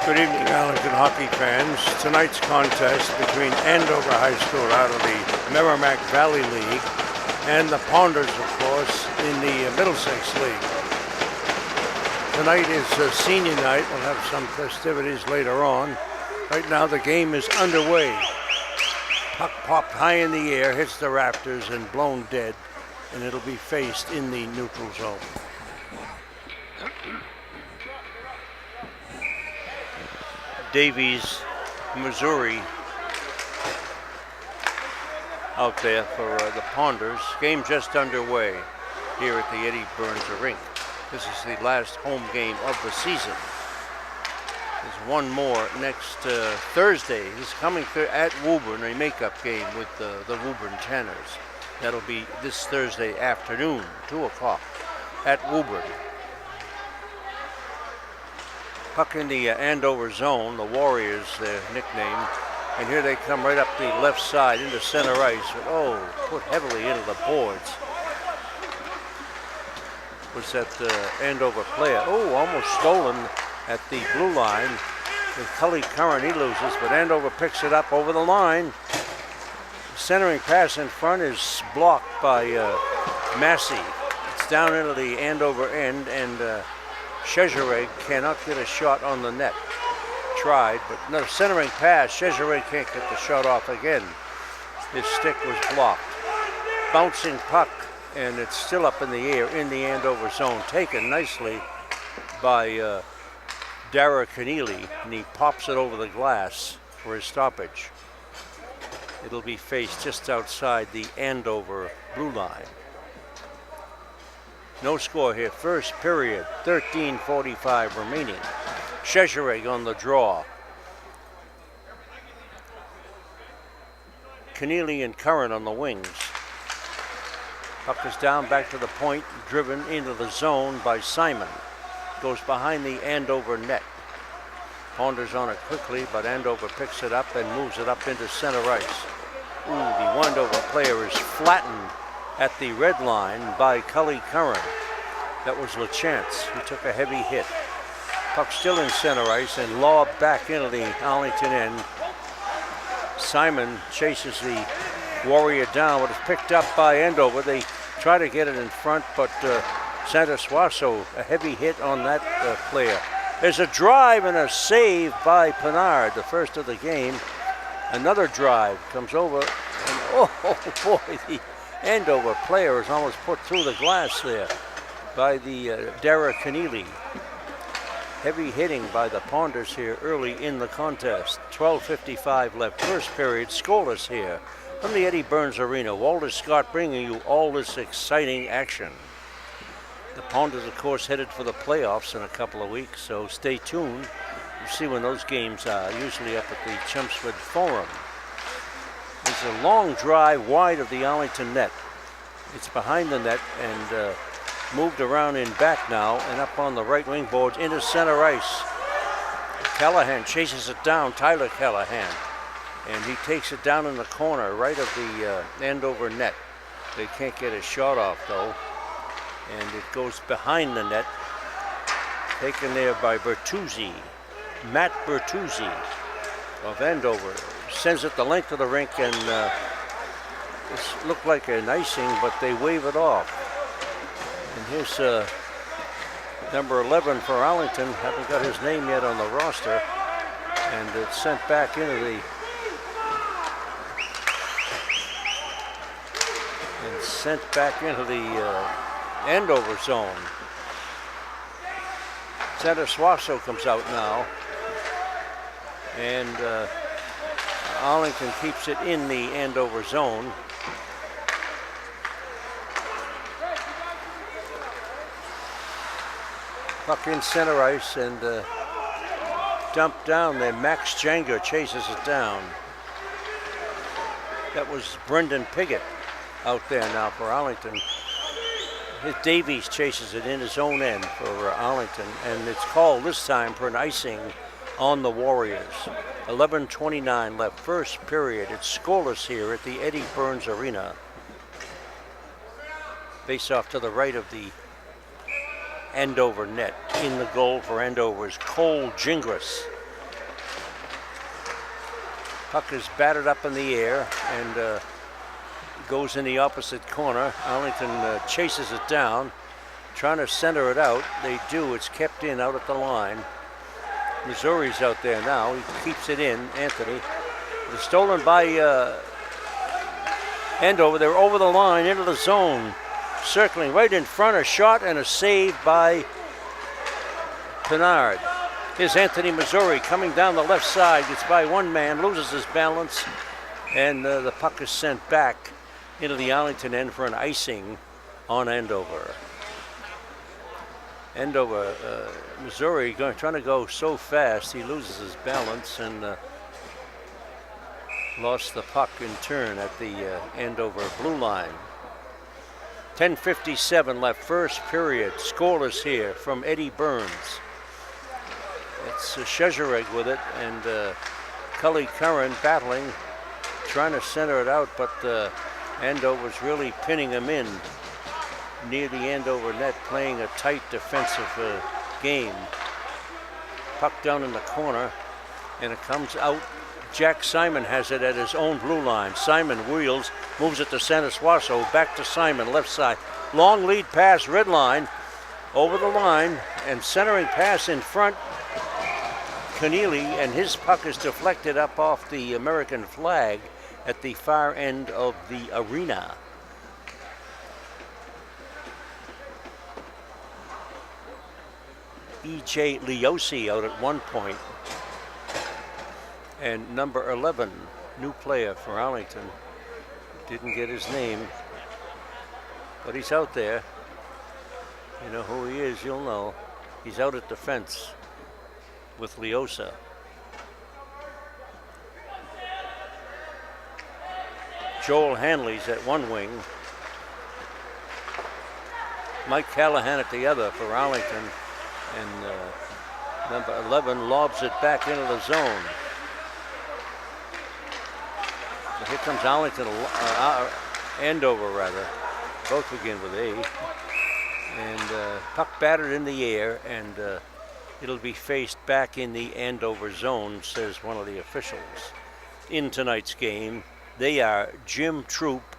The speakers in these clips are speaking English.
Good evening, Arlington hockey fans. Tonight's contest between Andover High School out of the Merrimack Valley League and the Ponders, of course, in the Middlesex League. Tonight is senior night. We'll have some festivities later on. Right now the game is underway. Puck popped high in the air, hits the rafters and blown dead, and it'll be faced in the neutral zone. Davies, Missouri, out there for the Ponders. Game just underway here at the Eddie Burns Rink. This is the last home game of the season. There's one more next Thursday. This coming at Woburn, a makeup game with the Woburn Tanners. That'll be this Thursday afternoon, 2 o'clock at Woburn. Puck in the Andover zone, the Warriors, their nickname. And here they come right up the left side into center ice. Put heavily into the boards. Was that Andover player. Almost stolen at the blue line. And Cully Curran, he loses, but Andover picks it up over the line. Centering pass in front is blocked by Massey. It's down into the Andover end, and Chezereg cannot get a shot on the net. Tried, but no centering pass. Chezereg can't get the shot off again. His stick was blocked. Bouncing puck, and it's still up in the air in the Andover zone. Taken nicely by Dara Keneally, and he pops it over the glass for his stoppage. It'll be faced just outside the Andover blue line. No score here. First period, 13:45 remaining. Chezereg on the draw. Keneally and Curran on the wings. Puck is down back to the point, driven into the zone by Simon. Goes behind the Andover net. Ponders on it quickly, but Andover picks it up and moves it up into center ice. The Andover player is flattened at the red line by Cully Curran. That was LaChance. He took a heavy hit. Puck still in center ice and lobbed back into the Arlington end. Simon chases the Warrior down, but it's picked up by Andover. They try to get it in front, but Santa Suaso, a heavy hit on that player. There's a drive and a save by Pinard, the first of the game. Another drive comes over, and the Andover player is almost put through the glass there by the Dara Keneally. Heavy hitting by the Ponders here early in the contest. 12:55 left, first period, scoreless here from the Eddie Burns Arena. Walter Scott bringing you all this exciting action. The Ponders, of course, headed for the playoffs in a couple of weeks, so stay tuned. You'll see when those games are, usually up at the Chelmsford Forum. There's a long drive wide of the Arlington net. It's behind the net and moved around in back now and up on the right wing boards into center ice. Callahan chases it down, Tyler Callahan, and he takes it down in the corner right of the Andover net. They can't get a shot off though, and it goes behind the net, taken there by Bertuzzi. Matt Bertuzzi of Andover sends it the length of the rink, and this looked like an icing, but they wave it off. And here's number 11 for Arlington. Haven't got his name yet on the roster, and it's sent back into the Andover zone. Santa Suaso comes out now, and Arlington keeps it in the Andover zone. Puck in center ice and dumped down there. Max Janger chases it down. That was Brendan Piggott out there now for Arlington. Davies chases it in his own end for Arlington, and it's called this time for an icing on the Warriors. 11:29 left, first period. It's scoreless here at the Eddie Burns Arena. Face off to the right of the Andover net. In the goal for Andover is Cole Gingras. Puck is batted up in the air and goes in the opposite corner. Arlington chases it down, trying to center it out. They do. It's kept in out at the line. Missouri's out there now. He keeps it in. Anthony. It's stolen by Andover. They're over the line into the zone. Circling right in front. A shot and a save by Pinard. Here's Anthony Missouri coming down the left side. Gets by one man. Loses his balance. And the puck is sent back into the Arlington end for an icing on Andover. Andover, Missouri, trying to go so fast, he loses his balance and lost the puck in turn at the Andover blue line. 10:57 left, first period. Scoreless here from Eddie Burns. It's Shezhereg with it, and Cully Curran battling, trying to center it out, but Andover's really pinning him in near the Andover net, playing a tight defensive game. Puck down in the corner, and it comes out. Jack Simon has it at his own blue line. Simon wheels, moves it to Sanaswaso, back to Simon, left side. Long lead pass, red line, over the line, and centering pass in front. Keneally, and his puck is deflected up off the American flag at the far end of the arena. E.J. Leosi out at one point. And number 11, new player for Arlington. Didn't get his name, but he's out there. You know who he is, you'll know. He's out at defense with Leosa. Joel Hanley's at one wing. Mike Callahan at the other for Arlington. And number 11 lobs it back into the zone. So here comes Arlington, Andover rather. Both begin with A. And puck battered in the air, and it'll be faced back in the Andover zone, says one of the officials. In tonight's game, they are Jim Troop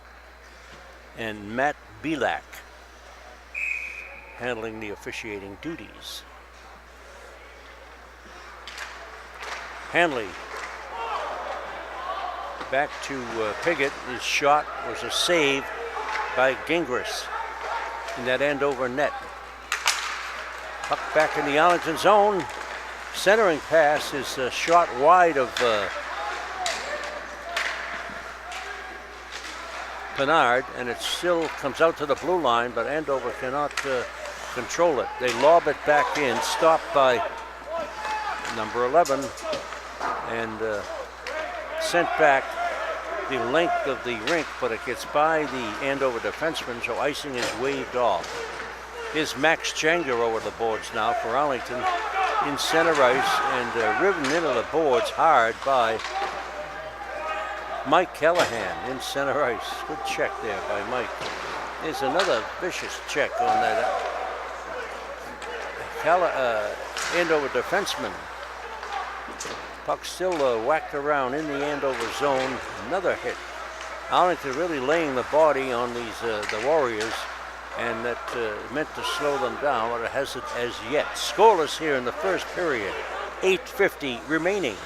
and Matt Belak handling the officiating duties. Hanley back to Piggott. His shot was a save by Gingras in that Andover net. Puck back in the Arlington zone. Centering pass is a shot wide of Pinard, and it still comes out to the blue line, but Andover cannot control it. They lob it back in, stopped by number 11, and sent back the length of the rink, but it gets by the Andover defenseman, so icing is waved off. Here's Max Jenga over the boards now for Arlington in center ice, and riven into the boards hard by Mike Callahan in center ice. Good check there by Mike. There's another vicious check on that Andover defenseman. Puck still whacked around in the Andover zone. Another hit. Arlington really laying the body on these the Warriors, and that meant to slow them down, but it hasn't as yet. Scoreless here in the first period. 8:50 remaining.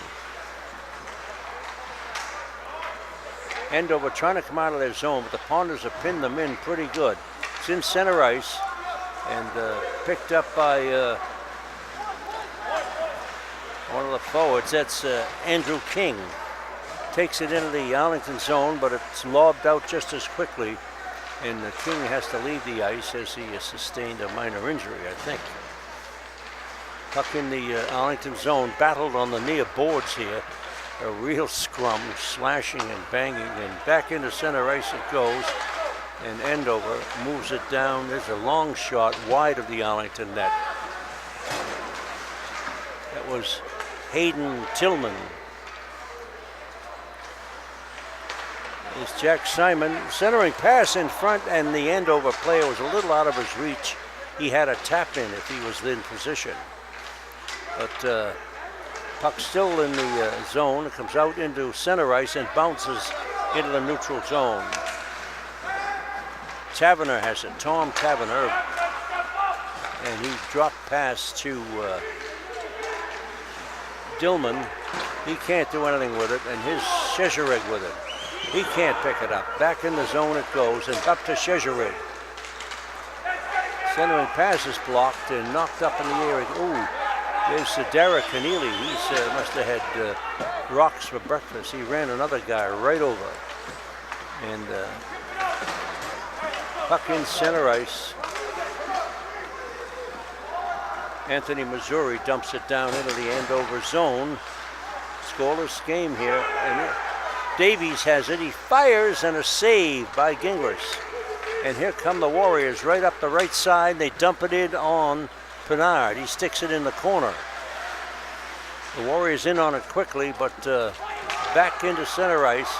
Andover trying to come out of their zone, but the Pounders have pinned them in pretty good. It's in center ice and picked up by one of the forwards. That's Andrew King. Takes it into the Arlington zone, but it's lobbed out just as quickly. And King has to leave the ice as he has sustained a minor injury, I think. Puck in the Arlington zone, battled on the near boards here. A real scrum, slashing and banging, and back into center ice it goes. And Andover moves it down. There's a long shot wide of the Arlington net. That was Hayden Tillman. It's Jack Simon. Centering pass in front, and the Andover player was a little out of his reach. He had a tap in if he was in position. But Puck still in the zone. It comes out into center ice and bounces into the neutral zone. Taverner has it, Tom Taverner. And he dropped pass to Dillman. He can't do anything with it, and his Shezerig with it. He can't pick it up. Back in the zone it goes, and up to Shezerig. Centering pass is blocked and knocked up in the air. Ooh, there's Derek Keneally. He must have had rocks for breakfast. He ran another guy right over. And puck in center ice. Anthony Missouri dumps it down into the Andover zone. Scoreless game here. And Davies has it. He fires and a save by Gingras. And here come the Warriors right up the right side. They dump it in on Pinard. He sticks it in the corner. The Warriors in on it quickly, but back into center ice.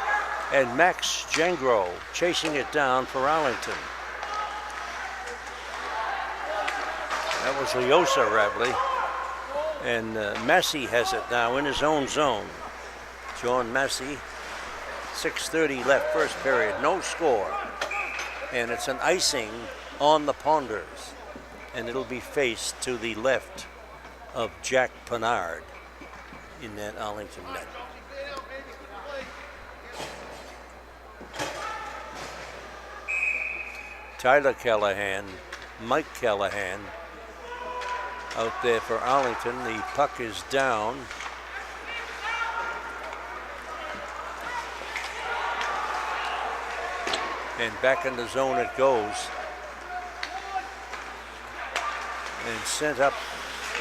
And Max Jangro chasing it down for Arlington. That was Leosa Rabley. And Massey has it now in his own zone. John Massey, 6:30 left first period, no score. And it's an icing on the Ponders. And it'll be faced to the left of Jack Pinard in that Arlington net. Tyler Callahan, Mike Callahan out there for Arlington. The puck is down. And back in the zone it goes. And sent up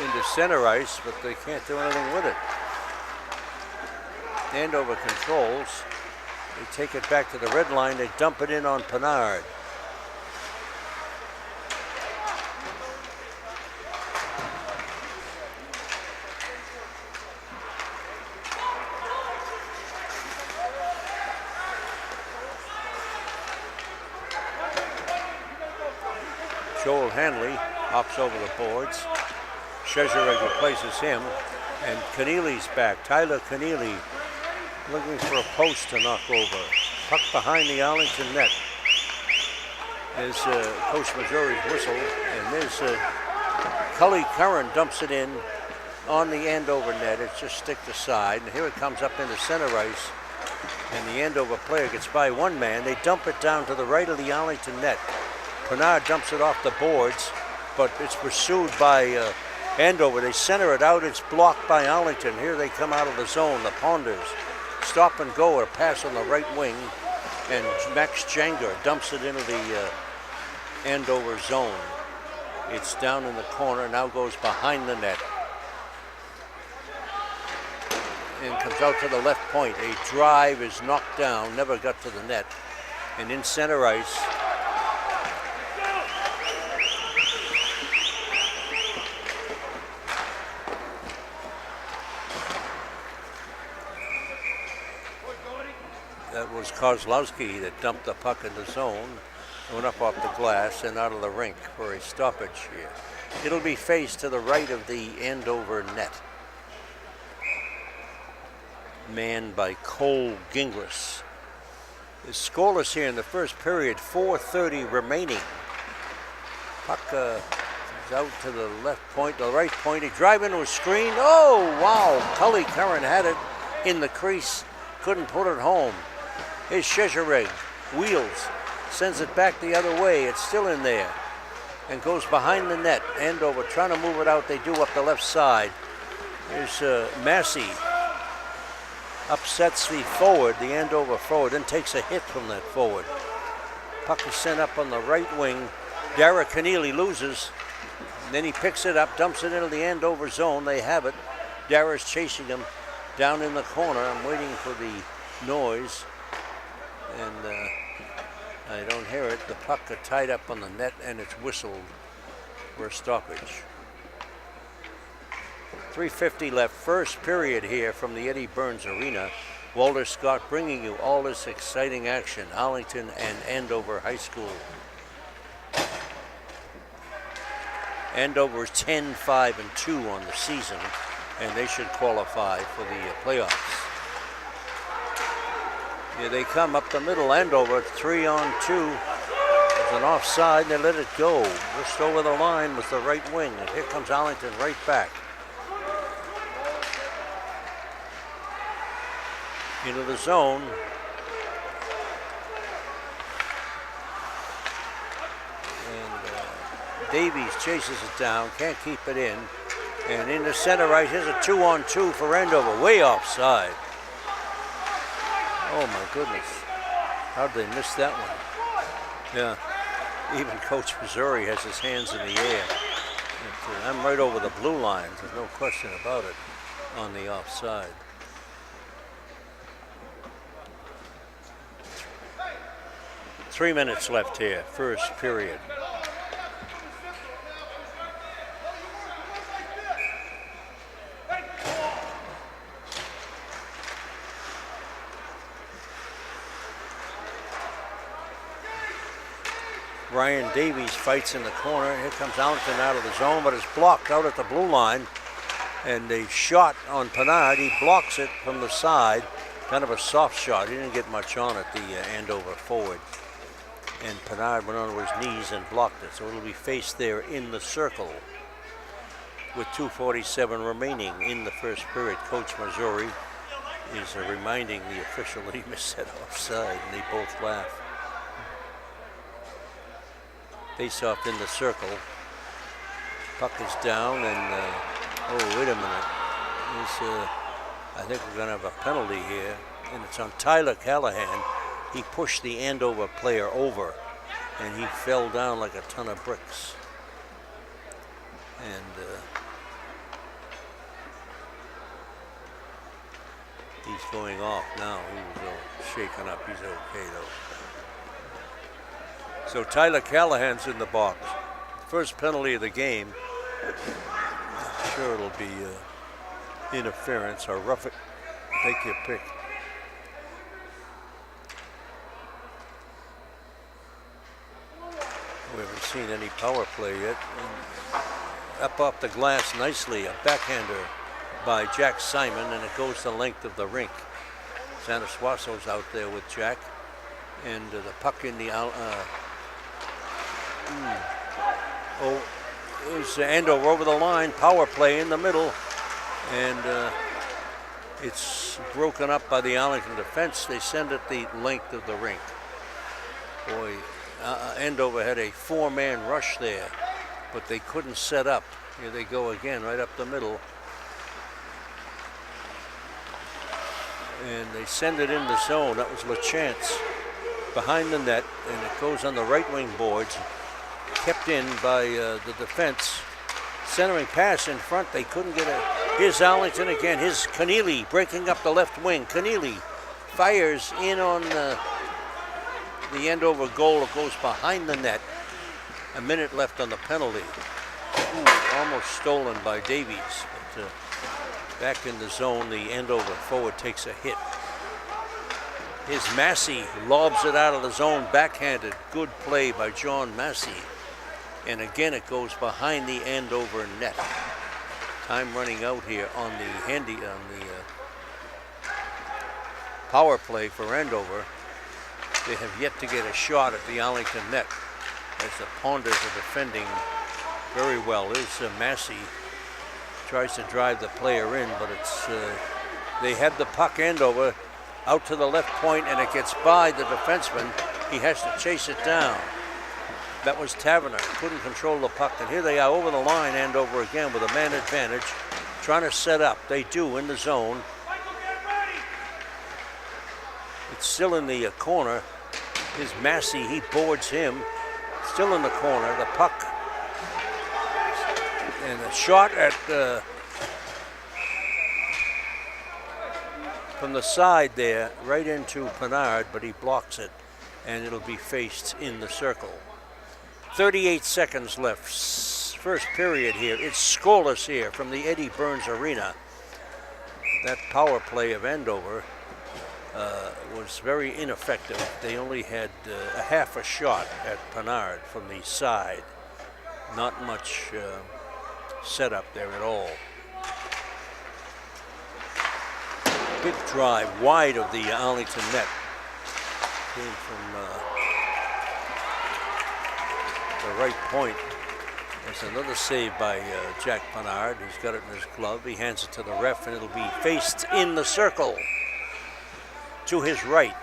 into center ice, but they can't do anything with it. Andover controls. They take it back to the red line. They dump it in on Pinard. Joel Hanley hops over the boards. Shezerig replaces him. And Keneally's back. Tyler Keneally looking for a post to knock over. Puck behind the Arlington net. There's Coach Missouri's whistle. And there's Cully Curran dumps it in on the Andover net. It's just sticked aside. And here it comes up into center ice. And the Andover player gets by one man. They dump it down to the right of the Arlington net. Pinard dumps it off the boards, but it's pursued by Andover. They center it out. It's blocked by Arlington. Here they come out of the zone. The Ponders stop and go. A pass on the right wing, and Max Janger dumps it into the Andover zone. It's down in the corner. Now goes behind the net and comes out to the left point. A drive is knocked down. Never got to the net. And in center ice. That was Kozlowski that dumped the puck in the zone, went up off the glass and out of the rink for a stoppage here. It'll be faced to the right of the Andover net. Manned by Cole Gingras. It's scoreless here in the first period, 4:30 remaining. Puck is out to the left point, the right point. He drive into a screen. Oh, wow. Cully Curran had it in the crease. Couldn't put it home. Here's Shezerig, wheels, sends it back the other way. It's still in there and goes behind the net. Andover trying to move it out. They do up the left side. There's Massey. Upsets the forward, the Andover forward, then takes a hit from that forward. Puck is sent up on the right wing. Derek Keneally loses. And then he picks it up, dumps it into the Andover zone. They have it. Dara's chasing him down in the corner. I'm waiting for the noise. And I don't hear it. The puck is tied up on the net and it's whistled for a stoppage. 3:50 left, first period here from the Eddie Burns Arena. Walter Scott bringing you all this exciting action. Arlington and Andover High School. Andover is 10-5-2 on the season, and they should qualify for the playoffs. Here they come up the middle. Andover 3-on-2. There's an offside, and they let it go. Just over the line was the right wing, and here comes Arlington right back. Into the zone. And Davies chases it down, can't keep it in. And in the center right, here's a 2-on-2 for Andover, way offside. Oh my goodness, how did they miss that one? Yeah, even Coach Missouri has his hands in the air. I'm right over the blue line, there's no question about it, on the offside. Three minutes left here, first period. Ryan Davies fights in the corner. Here comes Arlington out of the zone, but it's blocked out at the blue line. And a shot on Pennard. He blocks it from the side. Kind of a soft shot. He didn't get much on it, the Andover forward. And Pennard went onto his knees and blocked it. So it'll be faced there in the circle with 2:47 remaining in the first period. Coach Missouri is reminding the official that he missed that offside, and they both laugh. Face-off in the circle. Puck is down, and oh, wait a minute. I think we're going to have a penalty here, and it's on Tyler Callahan. He pushed the Andover player over, and he fell down like a ton of bricks. And he's going off now. He was shaken up. He's okay, though. So Tyler Callahan's in the box. First penalty of the game. I'm sure it'll be interference or rough it. Take your pick. We haven't seen any power play yet. And up off the glass nicely, a backhander by Jack Simon, and it goes the length of the rink. Santa Suaso's out there with Jack, and the puck in the there's Andover over the line, power play in the middle, and it's broken up by the Arlington defense. They send it the length of the rink. Boy, Andover had a four-man rush there, but they couldn't set up. Here they go again, right up the middle. And they send it in the zone. That was LaChance behind the net, and it goes on the right wing boards. Kept in by the defense. Centering pass in front, they couldn't get it. Here's Arlington again. Here's Keneally breaking up the left wing. Keneally fires in on the Andover goal. It goes behind the net. A minute left on the penalty. Ooh, almost stolen by Davies. But back in the zone, the Andover forward takes a hit. Here's Massey, lobs it out of the zone, backhanded. Good play by John Massey. And again, it goes behind the Andover net. Time running out here on the power play for Andover. They have yet to get a shot at the Arlington net, as the Ponders are defending very well. There's Massey. Tries to drive the player in, but it's they had the puck Andover out to the left point, and it gets by the defenseman. He has to chase it down. That was Taverner. Couldn't control the puck, and here they are over the line, Andover again with a man advantage, trying to set up. They do in the zone. It's still in the corner. Here's Massey. He boards him. Still in the corner. The puck. And a shot at from the side there, right into Pennard, but he blocks it, and it'll be faced in the circle. 38 seconds left. First period here. It's scoreless here from the Eddie Burns Arena. That power play of Andover was very ineffective. They only had a half a shot at Pennard from the side. Not much setup there at all. big drive wide of the Arlington net. Came from the right point. There's another save by Jack Bernard. He's got it in his glove. He hands it to the ref, and it'll be faced in the circle to his right.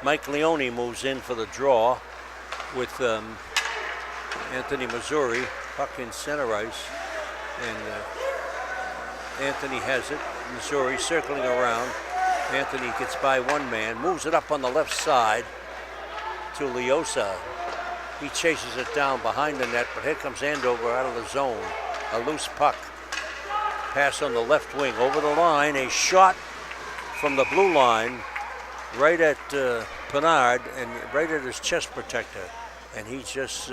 Mike Leone moves in for the draw with Anthony Missouri, puck in center ice, and Anthony has it. Missouri circling around. Anthony gets by one man, moves it up on the left side to Leosa. He chases it down behind the net, but here comes Andover out of the zone. A loose puck. Pass on the left wing over the line. A shot from the blue line right at Bernard and right at his chest protector. And he just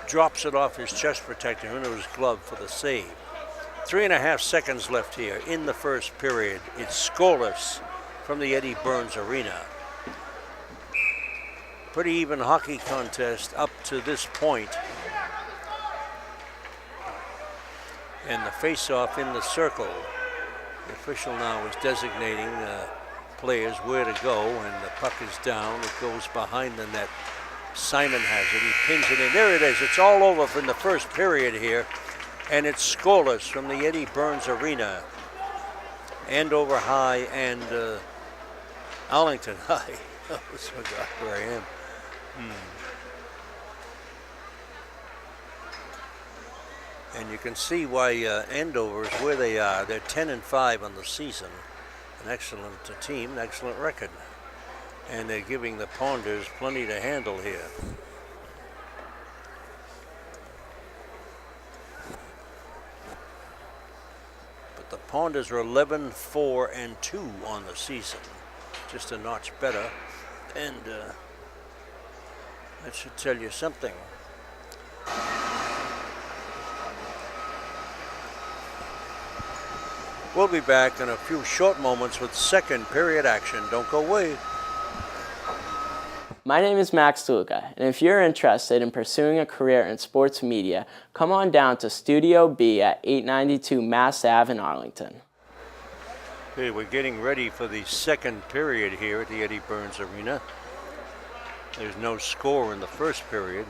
drops it off his chest protector into his glove for the save. 3.5 seconds left here in the first period. It's scoreless from the Eddie Burns Arena. Pretty even hockey contest up to this point. And the face-off in the circle. The official now is designating players where to go, and the puck is down. It goes behind the net. Simon has it. He pings it in. There it is. It's all over from the first period here. And it's scoreless from the Eddie Burns Arena. Andover High and Arlington High. I almost forgot where I am. And you can see why Andover is where they are. They're 10-5 on the season. An excellent team, an excellent record. And they're giving the Ponders plenty to handle here. But the Ponders are 11-4-2 on the season. Just a notch better. And that should tell you something. We'll be back in a few short moments with second period action. Don't go away. My name is Max DeLuca, and if you're interested in pursuing a career in sports media, come on down to Studio B at 892 Mass Ave in Arlington. Okay, we're getting ready for the second period here at the Eddie Burns Arena. There's no score in the first period.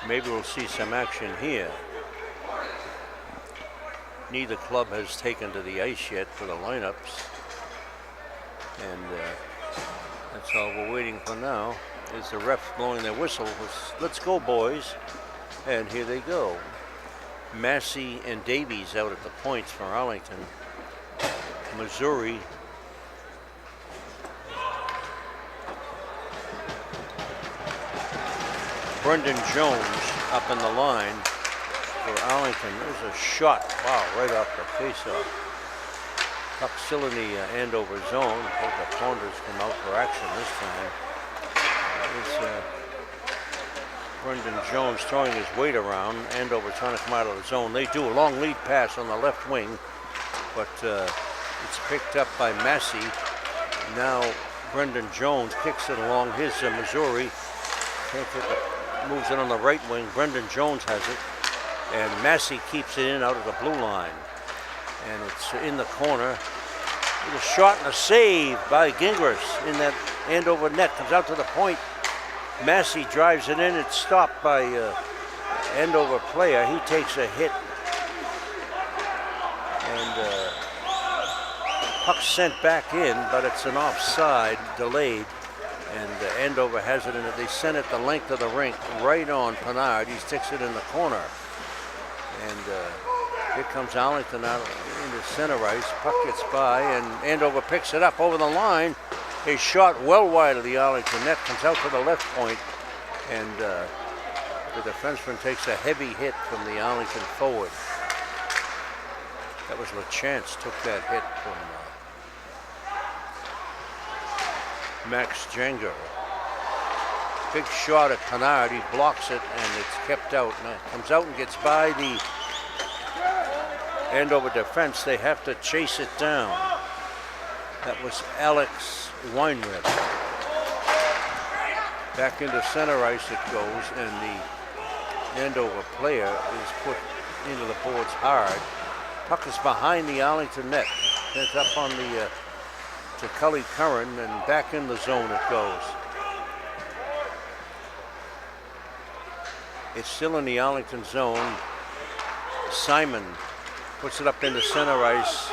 Maybe we'll see some action here. Neither club has taken to the ice yet for the lineups. And that's all we're waiting for now, is the refs blowing their whistle. Let's go, boys. And here they go. Massey and Davies out at the points for Arlington. Missouri. Brendan Jones up in the line for Arlington. There's a shot, wow, right off the face-off. Puck still in the Andover zone. Hope the Ponders come out for action this time. It's Brendan Jones throwing his weight around. Andover trying to come out of the zone. They do a long lead pass on the left wing, but it's picked up by Massey. Now Brendan Jones kicks it along his Missouri. Moves it on the right wing. Brendan Jones has it. And Massey keeps it in out of the blue line. And it's in the corner. With a shot and a save by Gingras in that Andover net. Comes out to the point. Massey drives it in. It's stopped by Andover player. He takes a hit. And puck sent back in, but it's an offside, delayed. And Andover has it in it. They send it the length of the rink right on Bernard. He sticks it in the corner. And here comes Arlington out into center ice. Puck gets by, and Andover picks it up over the line. A shot well wide of the Arlington net. Comes out to the left point. And the defenseman takes a heavy hit from the Arlington forward. That was LaChance took that hit from Max Janger. Big shot at Bernard. He blocks it, and it's kept out. And it comes out and gets by the Andover defense. They have to chase it down. That was Alex Weinrib. Back into center ice it goes, and the Andover player is put into the boards hard. Puck is behind the Arlington net. It's up on the to Cully Curran, and back in the zone it goes. It's still in the Arlington zone. Simon puts it up into center ice.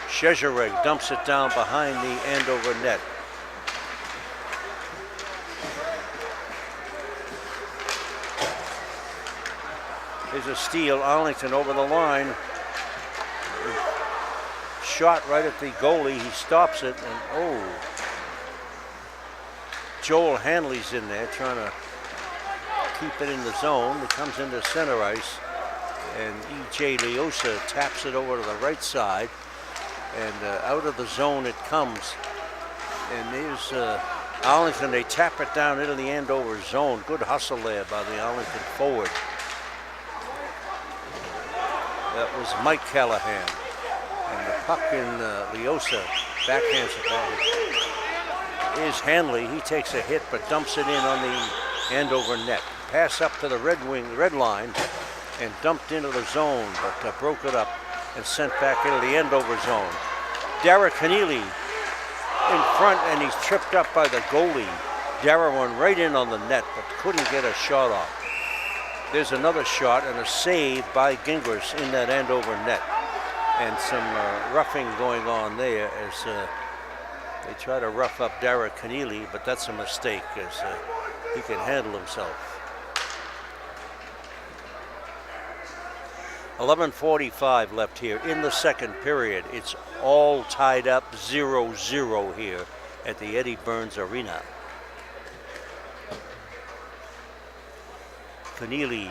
Shezhereg dumps it down behind the Andover net. There's a steal. Arlington over the line. Shot right at the goalie. He stops it, and oh. Joel Hanley's in there trying to keep it in the zone. It comes into center ice, and E.J. Leosa taps it over to the right side, and out of the zone it comes. And there's Arlington. They tap it down into the Andover zone. Good hustle there by the Arlington forward. That was Mike Callahan. And the puck in Leosa backhands it back. Here's Hanley. He takes a hit but dumps it in on the Andover net. Pass up to the red line, and dumped into the zone, but broke it up and sent back into the Andover zone. Dara Keneally in front, and he's tripped up by the goalie. Dara went right in on the net, but couldn't get a shot off. There's another shot and a save by Gingras in that Andover net. And some roughing going on there as they try to rough up Dara Keneally, but that's a mistake as he can handle himself. 11:45 left here in the second period. It's all tied up 0-0 here at the Eddie Burns Arena. Keneally,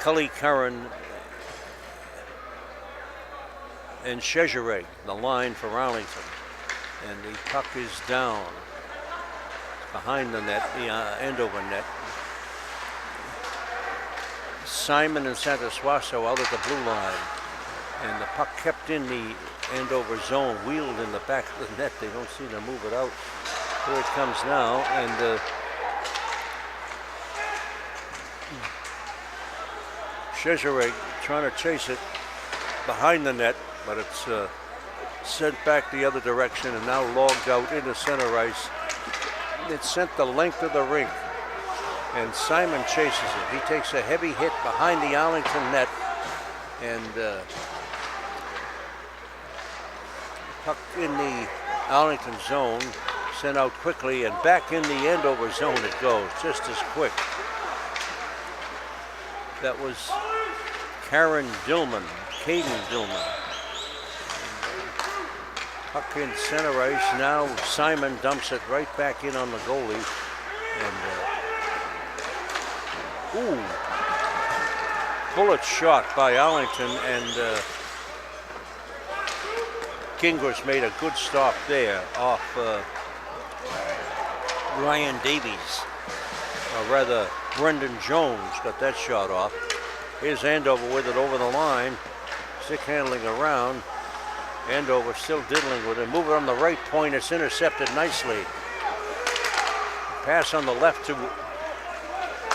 Cully Curran, and Shezhereg, the line for Arlington. And the puck is down behind the net, the Andover net. Simon and Santosuaso out at the blue line. And the puck kept in the Andover zone, wheeled in the back of the net. They don't seem to move it out. Here it comes now, and Shezhereg trying to chase it behind the net, but it's sent back the other direction and now logged out into center ice. It's sent the length of the rink, and Simon chases it. He takes a heavy hit behind the Arlington net, and puck in the Arlington zone, sent out quickly, and back in the Andover zone it goes, just as quick. That was Caden Dillman. Puck in center ice. Now Simon dumps it right back in on the goalie. And bullet shot by Arlington, and Gingras made a good stop there off Ryan Davies. Or rather, Brendan Jones got that shot off. Here's Andover with it over the line. Stick handling around. Andover still diddling with it. Move it on the right point. It's intercepted nicely. Pass on the left to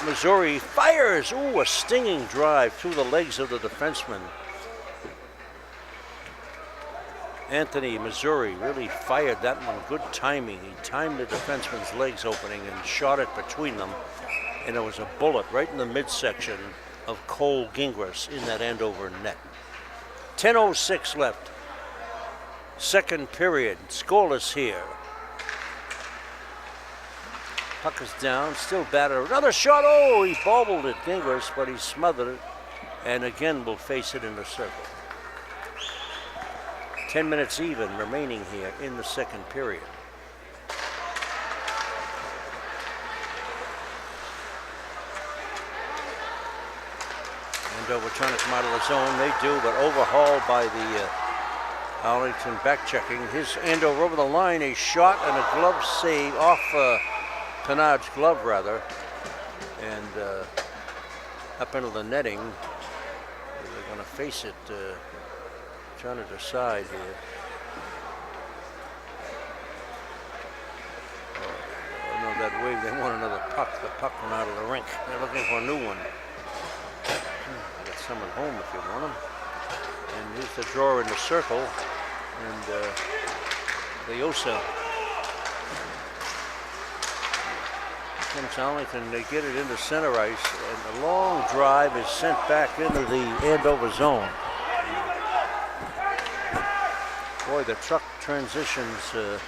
Missouri. Fires. Ooh, a stinging drive through the legs of the defenseman. Anthony Missouri really fired that one. Good timing. He timed the defenseman's legs opening and shot it between them. And it was a bullet right in the midsection of Cole Gingras in that Andover net. 10:06 left. Second period. Scoreless here. Puck is down. Still battered. Another shot. Oh, he bobbled it, Gingras, but he smothered it. And again will face it in the circle. 10 minutes even remaining here in the second period. Andover trying to come out of the zone. They do, but overhauled by the Arlington back checking. His Andover over the line. A shot and a glove save off Penard's glove, rather. And up into the netting. They're going to face it. Trying to decide here. Oh no, that wave, they want another puck. The puck went out of the rink. They're looking for a new one. get some at home if you want them. And here's the draw in the circle. And Leosa comes Arlington. They get it into center ice. And the long drive is sent back into the Andover zone. Boy, the truck transitions, the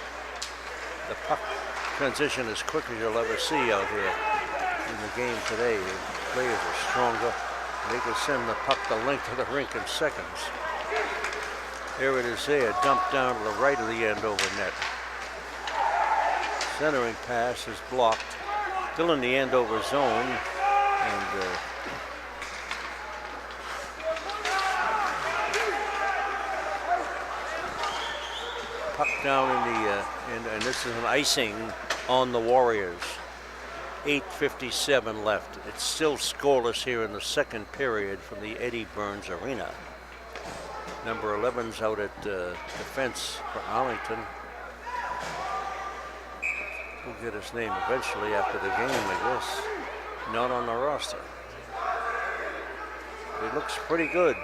puck transition as quick as you'll ever see out here in the game today. The players are stronger. They can send the puck the length of the rink in seconds. There it is there, dumped down to the right of the Andover net. Centering pass is blocked. Still in the Andover zone. And puck down in the, and this is an icing on the Warriors. 8:57 left. It's still scoreless here in the second period from the Eddie Burns Arena. Number 11's out at defense for Arlington. We'll get his name eventually after the game, I guess. Not on the roster. He looks pretty good.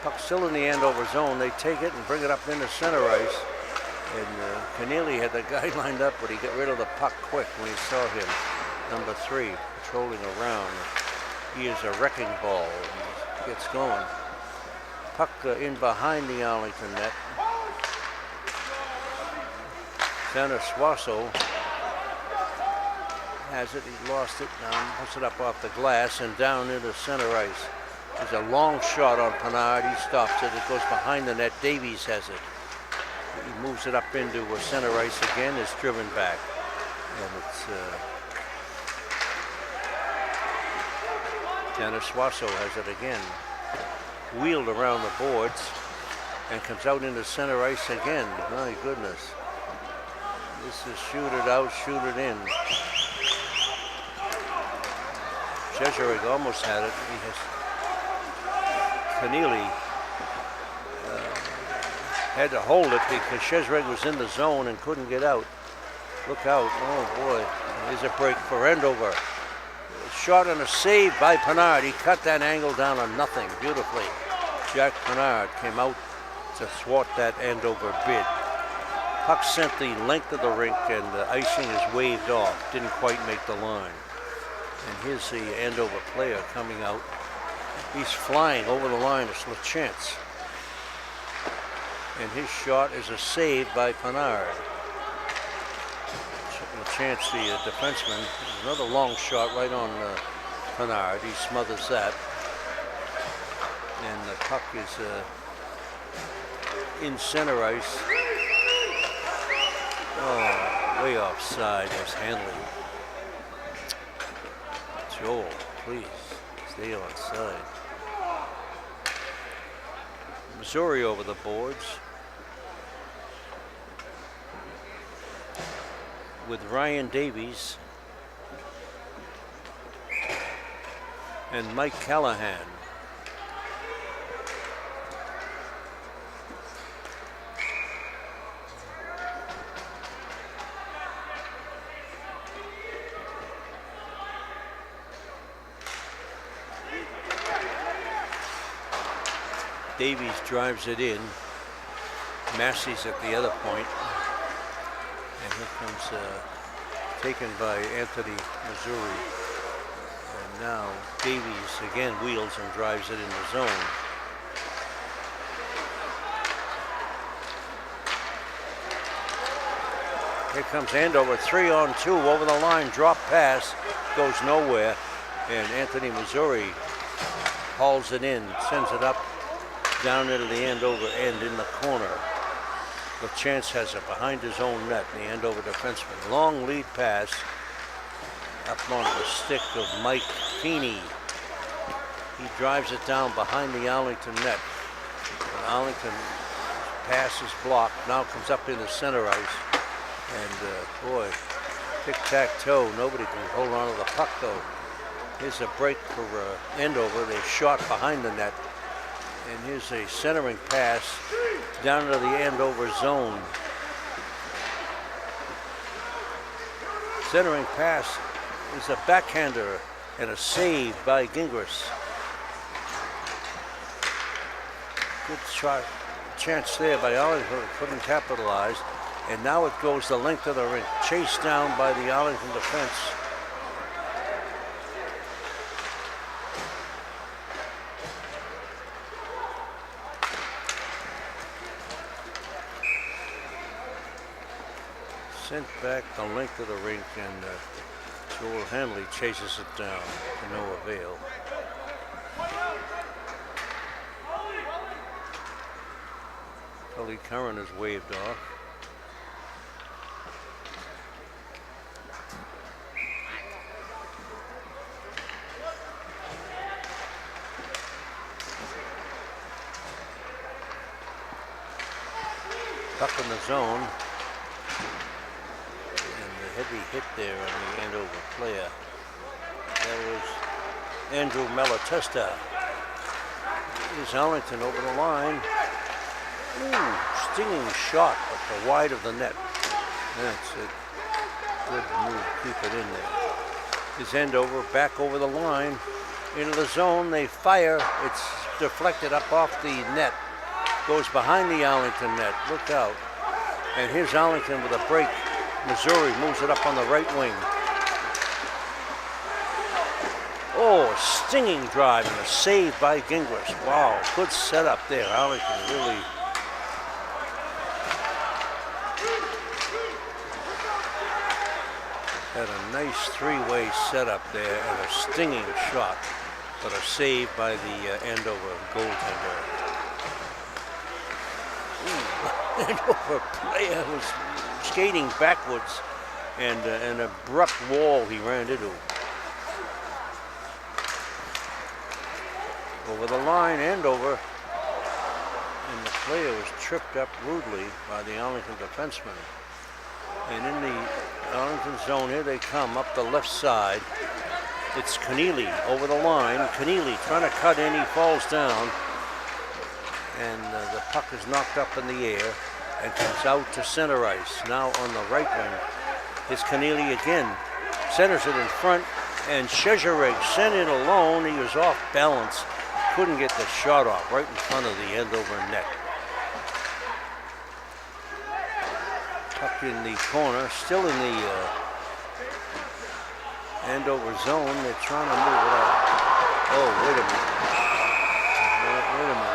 Puck still in the Andover zone. They take it and bring it up into center ice. And Keneally had the guy lined up, but he got rid of the puck quick when he saw him. Number 3 patrolling around. He is a wrecking ball. He gets going. Puck in behind the Arlington net. Santa Suazo has it. He lost it. Now puts it up off the glass and down into center ice. There's a long shot on Pennard. He stops it. It goes behind the net. Davies has it. He moves it up into center ice again. It's driven back. And it's Dennis Suazo has it again. Wheeled around the boards and comes out into center ice again. My goodness. This is shoot it out, shoot it in. Jezerik almost had it. He has Keneally had to hold it because Jezerik was in the zone and couldn't get out. Look out. Oh boy. Here's a break for Andover. Shot and a save by Pennard. He cut that angle down to nothing beautifully. Jack Pennard came out to thwart that Andover bid. Puck sent the length of the rink and the icing is waved off. Didn't quite make the line. And here's the Andover player coming out. He's flying over the line. It's LaChance. And his shot is a save by Pennard. LaChance, the defenseman, another long shot right on Pennard. He smothers that. And the puck is in center ice. Oh, way offside. There's Hanley. Joel, please stay on side. Missouri over the boards with Ryan Davies and Mike Callahan. Davies drives it in. Massey's at the other point. And here comes taken by Anthony Missouri. And now Davies again wheels and drives it in the zone. Here comes Andover, 3-on-2 over the line, drop pass, goes nowhere. And Anthony Missouri hauls it in, sends it up down into the Andover end in the corner. LaChance has it behind his own net, the Andover defenseman. Long lead pass up on the stick of Mike Feeney. He drives it down behind the Arlington net. And Arlington pass is blocked, now comes up in the center ice. And boy, tic-tac-toe, nobody can hold on to the puck though. Here's a break for Andover. They shot behind the net. And here's a centering pass down to the Andover zone. Centering pass is a backhander and a save by Gingras. Good shot, chance there by Arlington, couldn't capitalize. And now it goes the length of the rink, chased down by the Arlington defense. Sent back the length of the rink, and Joel Hanley chases it down to no avail. Kelly Curran is waved off. Puck in the zone. Heavy hit there on the Andover player. That was Andrew Malatesta. Here's Arlington over the line. Ooh, stinging shot at the wide of the net. That's it. Good move, keep it in there. Here's Andover back over the line. Into the zone, they fire. It's deflected up off the net. Goes behind the Arlington net. Look out. And here's Arlington with a break. Missouri moves it up on the right wing. Oh, stinging drive and a save by Gingras. Wow, good setup there. Arlington really had a nice three-way setup there and a stinging shot, but a save by the Andover goaltender. Ooh, Andover player was skating backwards, and an abrupt wall he ran into. Over the line, Andover, and the player was tripped up rudely by the Arlington defenseman. And in the Arlington zone, here they come up the left side. It's Keneally over the line. Keneally trying to cut in, he falls down, and the puck is knocked up in the air and comes out to center ice. Now on the right wing is Keneally again. Centers it in front, and Szczerek sent it alone. He was off balance. Couldn't get the shot off right in front of the Andover net. Puck in the corner, still in the Andover zone. They're trying to move it out. Oh, wait a minute. Wait a minute.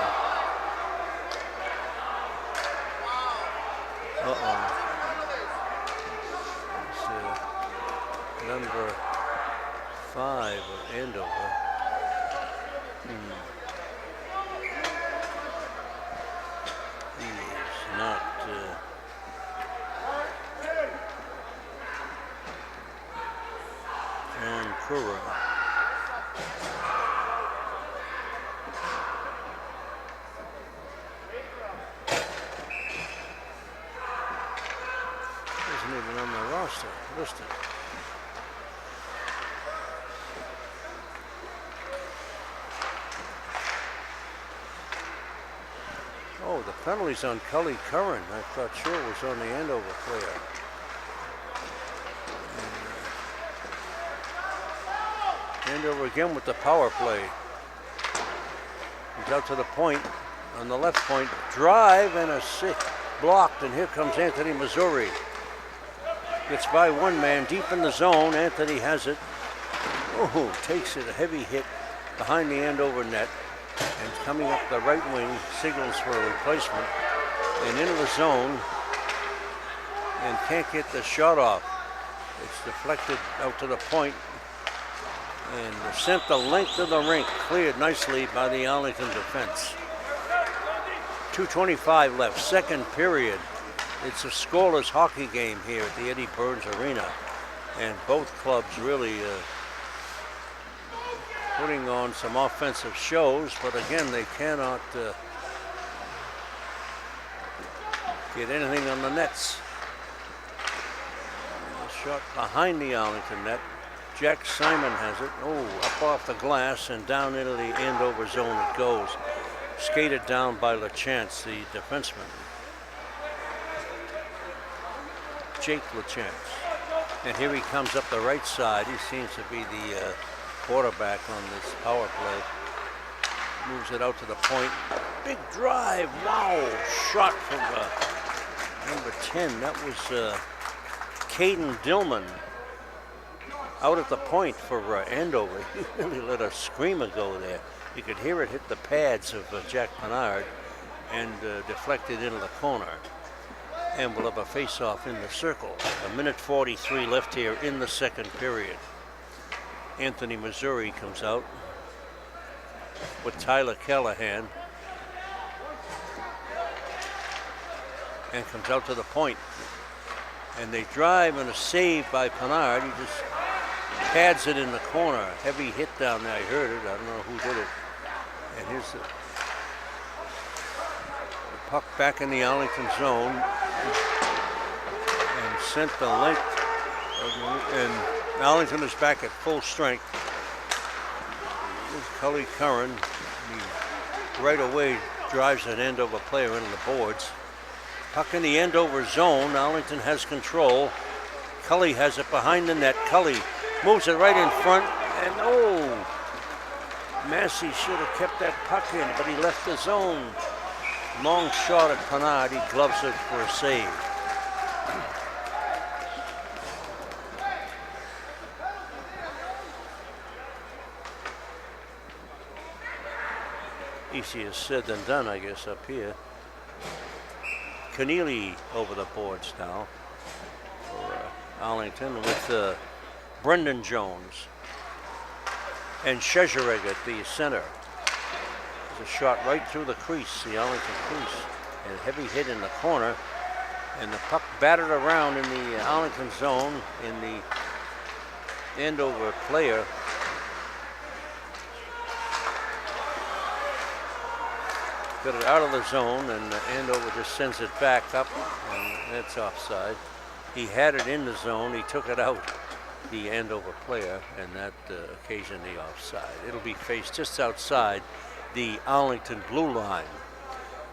It's number 5 of Andover. He is not John Kura. Isn't even on the roster listed. Oh, the penalty's on Kelly Curran. I thought sure it was on the Andover player. Andover again with the power play. He's out to the point, on the left point. Drive and a blocked, and here comes Anthony Missouri. Gets by one man deep in the zone. Anthony has it. Oh, takes it, a heavy hit behind the Andover net. And coming up the right wing, signals for a replacement. And into the zone, and can't get the shot off. It's deflected out to the point, and sent the length of the rink, cleared nicely by the Arlington defense. 2:25 left, second period. It's a scoreless hockey game here at the Eddie Burns Arena, and both clubs really putting on some offensive shows, but again, they cannot get anything on the nets. A shot behind the Arlington net. Jack Simon has it. Oh, up off the glass and down into the Andover zone it goes. Skated down by LaChance, the defenseman. Jake LaChance. And here he comes up the right side. He seems to be the quarterback on this power play. Moves it out to the point. Big drive. Wow. Shot from number 10. That was Caden Dillman out at the point for Andover. He really let a screamer go there. You could hear it hit the pads of Jack Pennard and deflected into the corner. And we'll have a face-off in the circle. 1:43 left here in the second period. Anthony Missouri comes out with Tyler Callahan and comes out to the point. And they drive and a save by Pennard. He just pads it in the corner. Heavy hit down there. I heard it. I don't know who did it. And here's the puck back in the Arlington zone. And sent the length. And Arlington is back at full strength. Here's Cully Curran. He right away drives an Andover player into the boards. Puck in the Andover zone. Arlington has control. Cully has it behind the net. Cully moves it right in front. And oh, Massey should have kept that puck in, but he left the zone. Long shot at Pennard. He gloves it for a save. Easier said than done, I guess, up here. Keneally over the boards now for Arlington with Brendan Jones and Shezhereg at the center. There's a shot right through the crease, the Arlington crease. And a heavy hit in the corner. And the puck battered around in the Arlington zone in the Andover player. Got it out of the zone, and Andover just sends it back up, and that's offside. He had it in the zone. He took it out, the Andover player, and that occasioned the offside. It'll be faced just outside the Arlington blue line.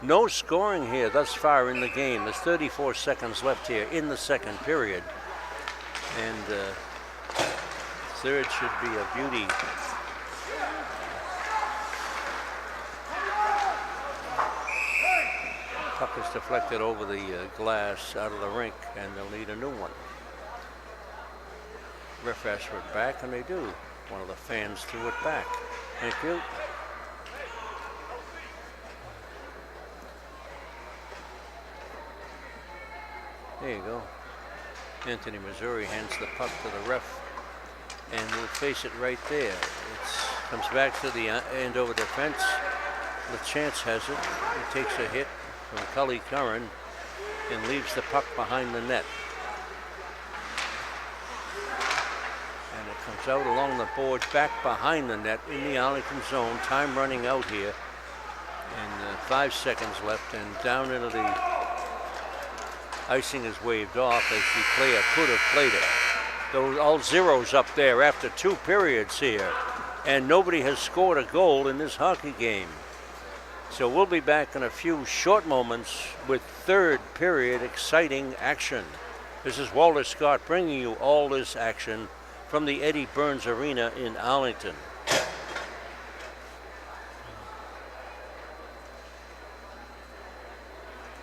No scoring here thus far in the game. There's 34 seconds left here in the second period. And third should be a beauty. Puck is deflected over the glass out of the rink, and they'll need a new one. Ref asked for it back, and they do. One of the fans threw it back. Thank you. There you go. Anthony Missouri hands the puck to the ref, and we'll face it right there. It comes back to the Andover defense. LaChance has it. He takes a hit from Cully Curran and leaves the puck behind the net. And it comes out along the boards back behind the net in the Arlington zone. Time running out here. And 5 seconds left, and down into the icing is waved off as the player could have played it. Those all zeros up there after 2 periods here. And nobody has scored a goal in this hockey game. So we'll be back in a few short moments with third period exciting action. This is Walter Scott bringing you all this action from the Eddie Burns Arena in Arlington.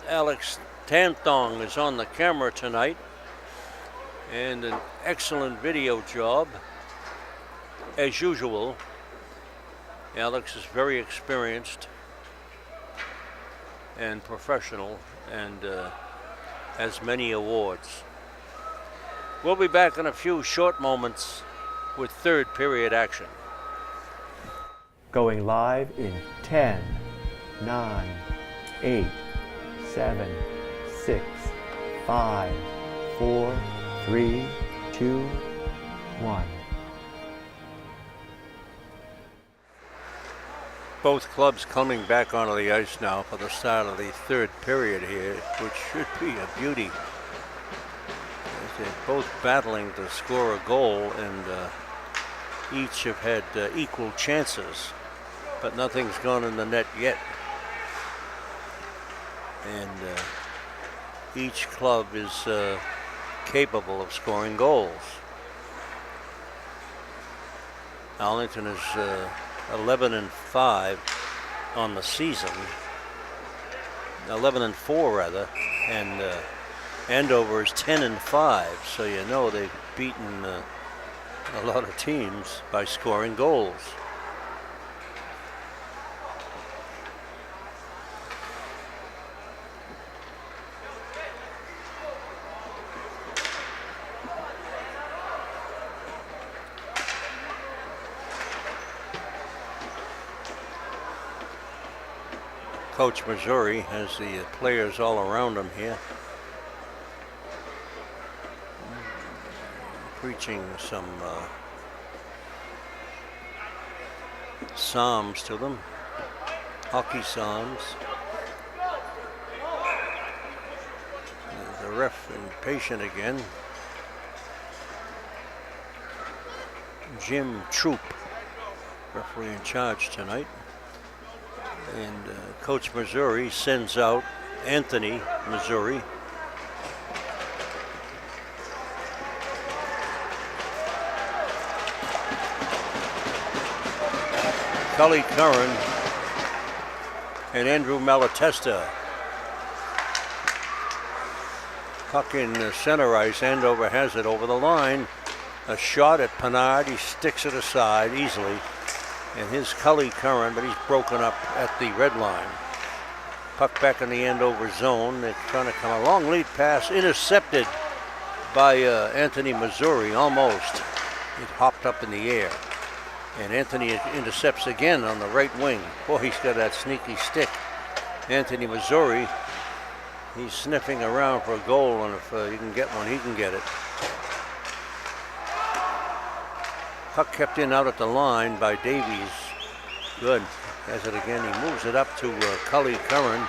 Alex Tanthong is on the camera tonight, and an excellent video job as usual. Alex is very experienced and professional, and has many awards. We'll be back in a few short moments with third period action. Going live in 10, 9, 8, 7, 6, 5, 4, 3, 2, 1. Both clubs coming back onto the ice now for the start of the third period here, which should be a beauty. They're both battling to score a goal, and each have had equal chances, but nothing's gone in the net yet. And each club is capable of scoring goals. Arlington is 11-5 on the season, 11-4 rather, and Andover is 10-5. So you know they've beaten a lot of teams by scoring goals. Coach Missouri has the players all around him here, preaching some psalms to them, hockey psalms. The ref impatient again. Jim Troop, referee in charge tonight. And Coach Missouri sends out Anthony Missouri. Cully Curran and Andrew Malatesta. Puck in center ice. Andover has it over the line. A shot at Pinard. He sticks it aside easily. And his Cully Curran, but he's broken up at the red line. Puck back in the Andover zone. They're trying to come a long lead pass, intercepted by Anthony Missouri, almost. It hopped up in the air. And Anthony intercepts again on the right wing. Boy, he's got that sneaky stick. Anthony Missouri, he's sniffing around for a goal, and if you can get one, he can get it. Puck kept in out at the line by Davies. Good. Has it again. He moves it up to Cully Curran,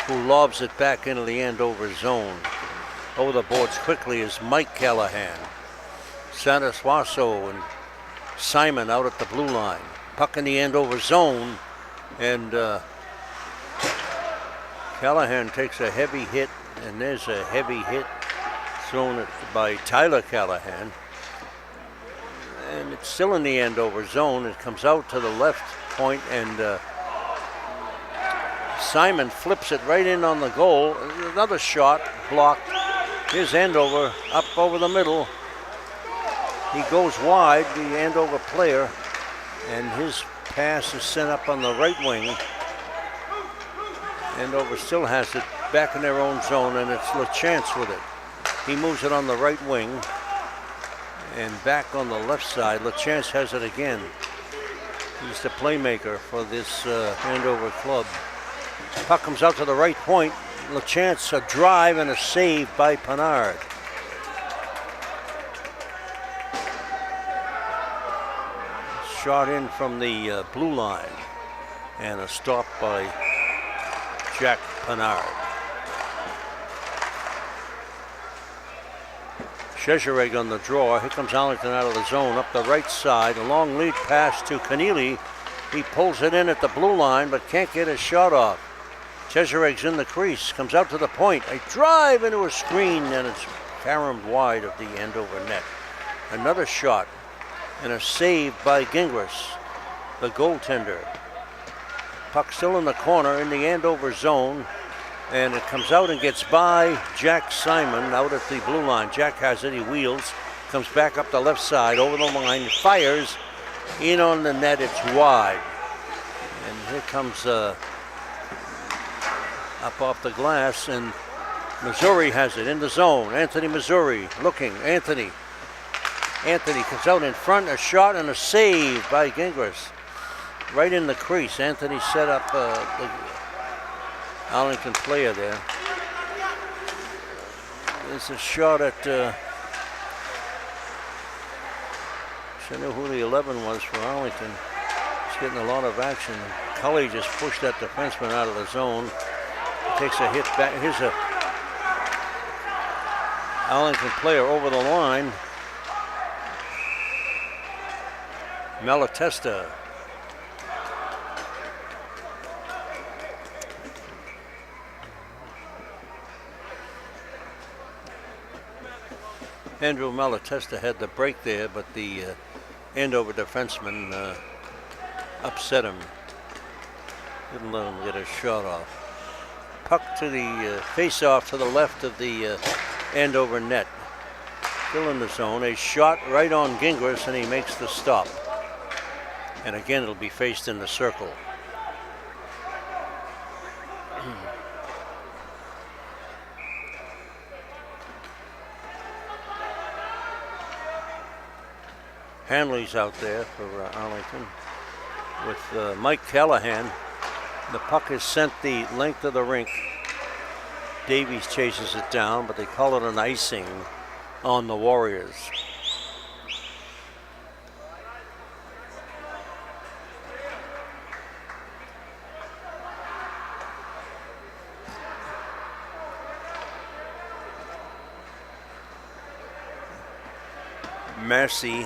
who lobs it back into the Andover zone. Over the boards quickly is Mike Callahan. Sanasuaso and Simon out at the blue line. Puck in the Andover zone, and Callahan takes a heavy hit, and there's a heavy hit thrown by Tyler Callahan. And it's still in the Andover zone. It comes out to the left point, and Simon flips it right in on the goal. Another shot blocked. Here's Andover up over the middle. He goes wide, the Andover player, and his pass is sent up on the right wing. Andover still has it back in their own zone, and it's LaChance with it. He moves it on the right wing. And back on the left side, LaChance has it again. He's the playmaker for this Andover club. Puck comes out to the right point. LaChance, a drive and a save by Pinard. Shot in from the blue line, and a stop by Jack Pinard. Chezereg on the draw. Here comes Arlington out of the zone up the right side. A long lead pass to Keneally. He pulls it in at the blue line, but can't get his shot off. Chezereg's in the crease. Comes out to the point. A drive into a screen, and it's caromed wide of the Andover net. Another shot and a save by Gingras, the goaltender. Puck still in the corner in the Andover zone. And it comes out and gets by Jack Simon out at the blue line. Jack has it, he wheels, comes back up the left side, over the line, fires in on the net, it's wide. And here comes up off the glass, and Missouri has it in the zone. Anthony Missouri looking, Anthony comes out in front, a shot and a save by Gingras. Right in the crease, Anthony set up the Arlington player there. There's a shot at, I know who the 11 was for Arlington. He's getting a lot of action. Cully just pushed that defenseman out of the zone. Takes a hit back. Here's a Arlington player over the line. Malatesta. Andrew Malatesta had the break there, but the Andover defenseman upset him. Didn't let him get a shot off. Puck to the face-off to the left of the Andover net. Still in the zone. A shot right on Gingras, and he makes the stop. And again, it'll be faced in the circle. Hanley's out there for Arlington with Mike Callahan. The puck is sent the length of the rink. Davies chases it down, but they call it an icing on the Warriors. Massey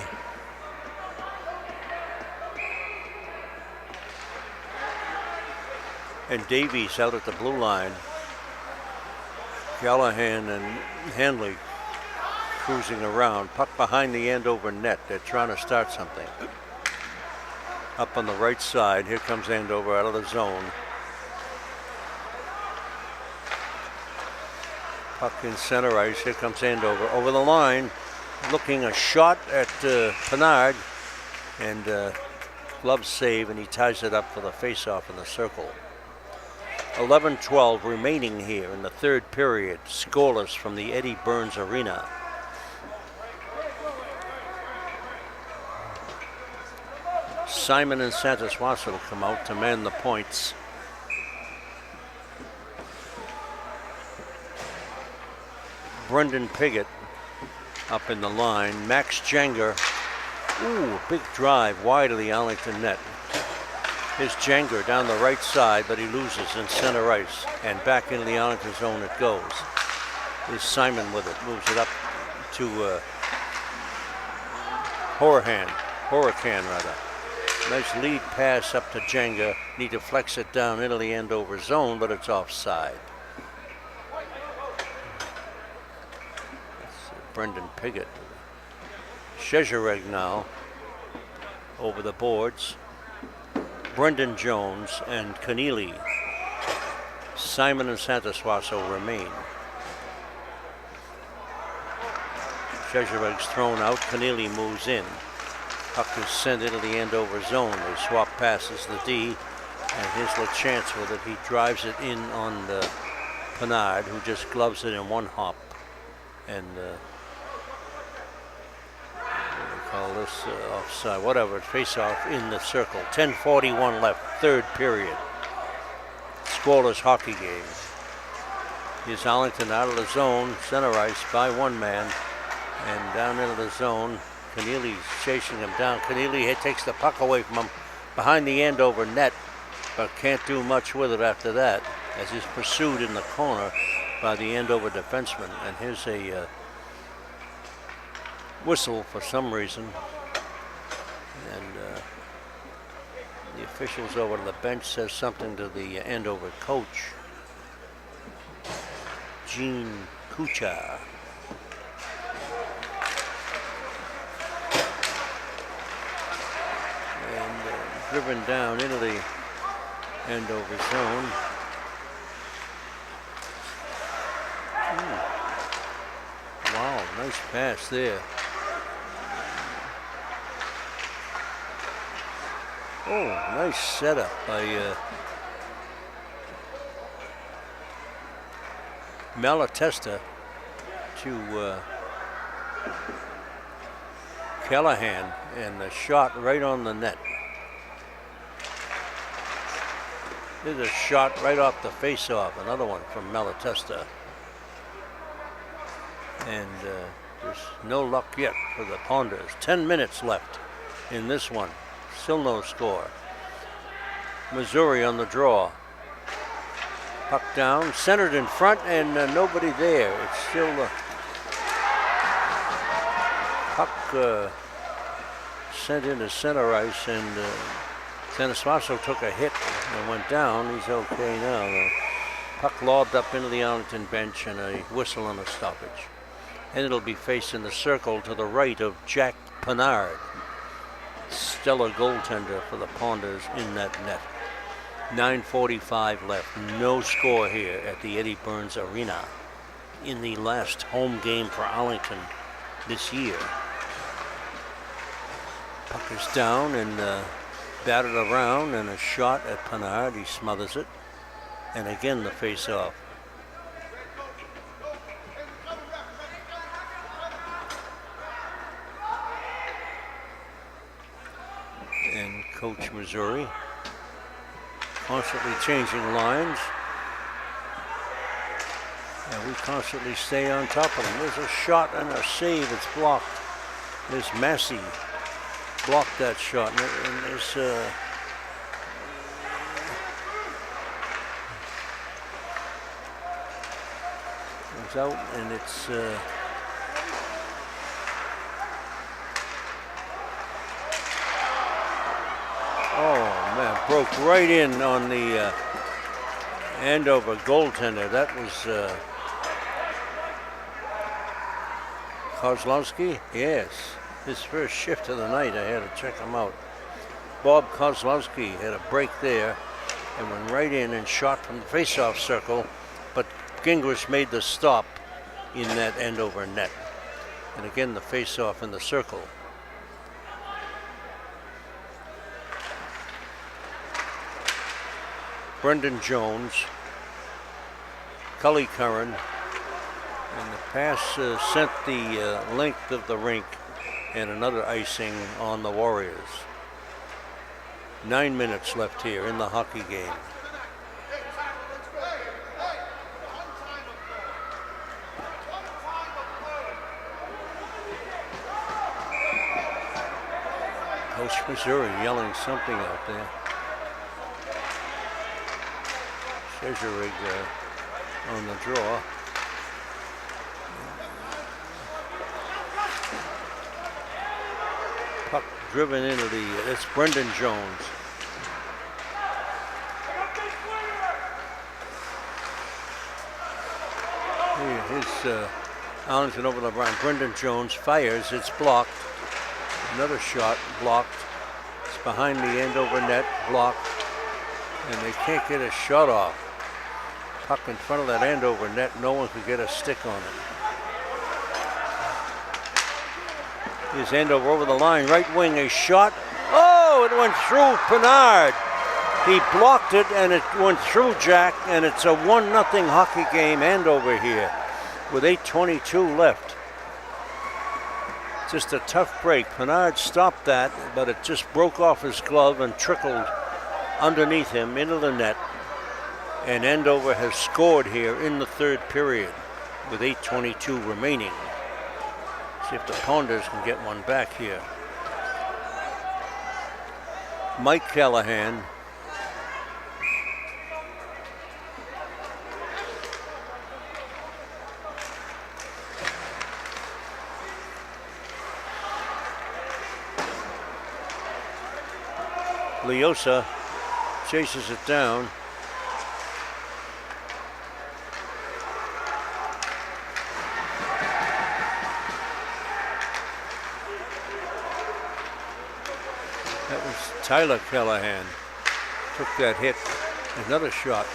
and Davies out at the blue line. Callahan and Hanley cruising around. Puck behind the Andover net. They're trying to start something. Up on the right side. Here comes Andover out of the zone. Puck in center ice. Here comes Andover over the line. Looking a shot at Pinard. And glove save, and he ties it up for the face-off in the circle. 11-12 remaining here in the third period. Scoreless from the Eddie Burns Arena. Simon and Santos-Wasso will come out to man the points. Brendan Piggott up in the line. Max Jenger. Ooh, big drive wide of the Arlington net. Here's Jenger down the right side, but he loses in center ice. And back into the Arlington zone it goes. Here's Simon with it. Moves it up to Huracan rather. Nice lead pass up to Jenger. Need to flex it down into the Andover zone, but it's offside. That's Brendan Piggott. Shezhereg now over the boards. Brendan Jones and Keneally. Simon and Santos-Wasso remain. Shezhereg's thrown out. Keneally moves in. Puck is sent into the Andover zone. They swap passes the D, and here's LaChance with it. He drives it in on the Pinard, who just gloves it in one hop. And call this offside, whatever, face-off in the circle. 10:41 left, third period. Scoreless hockey game. Here's Arlington out of the zone, center ice by one man, and down into the zone. Keneally's chasing him down. Keneally takes the puck away from him behind the Andover net, but can't do much with it after that, as he's pursued in the corner by the Andover defenseman. And here's a whistle for some reason, and the officials over to the bench says something to the Andover coach, Gene Kuchar. And driven down into the Andover zone. Wow, nice pass there. Oh, nice setup by Malatesta to Callahan, and the shot right on the net. There's a shot right off the face-off, another one from Malatesta. And there's no luck yet for the Ponders. 10 minutes left in this one. Still no score. Missouri on the draw. Puck down, centered in front, and nobody there. It's still puck sent into center ice, and Santos-Wasso took a hit and went down. He's okay now. The puck lobbed up into the Arlington bench, and a whistle and a stoppage. and it'll be facing the circle to the right of Jack Pennard. Stellar goaltender for the Ponders in that net. 9:45 left. No score here at the Eddie Burns Arena in the last home game for Arlington this year. Puck is down and batted around, and a shot at Pennard. He smothers it. And again the face-off. And Coach Missouri constantly changing lines. And we constantly stay on top of them. There's a shot and a save. It's blocked. There's Massey. Blocked that shot. And there's it's out, and it's oh man, broke right in on the Andover goaltender. That was Kozlowski? Yes. His first shift of the night. I had to check him out. Bob Kozlowski had a break there and went right in and shot from the face-off circle, but Gingrich made the stop in that Andover net. And again, the face-off in the circle. Brendan Jones, Cully Curran, and the pass sent the length of the rink and another icing on the Warriors. 9 minutes left here in the hockey game. Coach Missouri yelling something out there. Schegerig on the draw. Puck driven into the, it's Brendan Jones. Here's Arlington over the line. Brendan Jones fires, it's blocked. Another shot blocked. It's behind the Andover net, blocked. And they can't get a shot off. Puck in front of that Andover net, no one could get a stick on it. Here's Andover over the line, right wing, a shot. Oh, it went through Pennard. He blocked it and it went through Jack, and it's a 1-0 hockey game, Andover here, with 8:22 left. Just a tough break. Pennard stopped that, but it just broke off his glove and trickled underneath him into the net. And Andover has scored here in the third period with 8:22 remaining. See if the Ponders can get one back here. Mike Callahan. Leosa chases it down. That was Tyler Callahan. Took that hit. Another shot.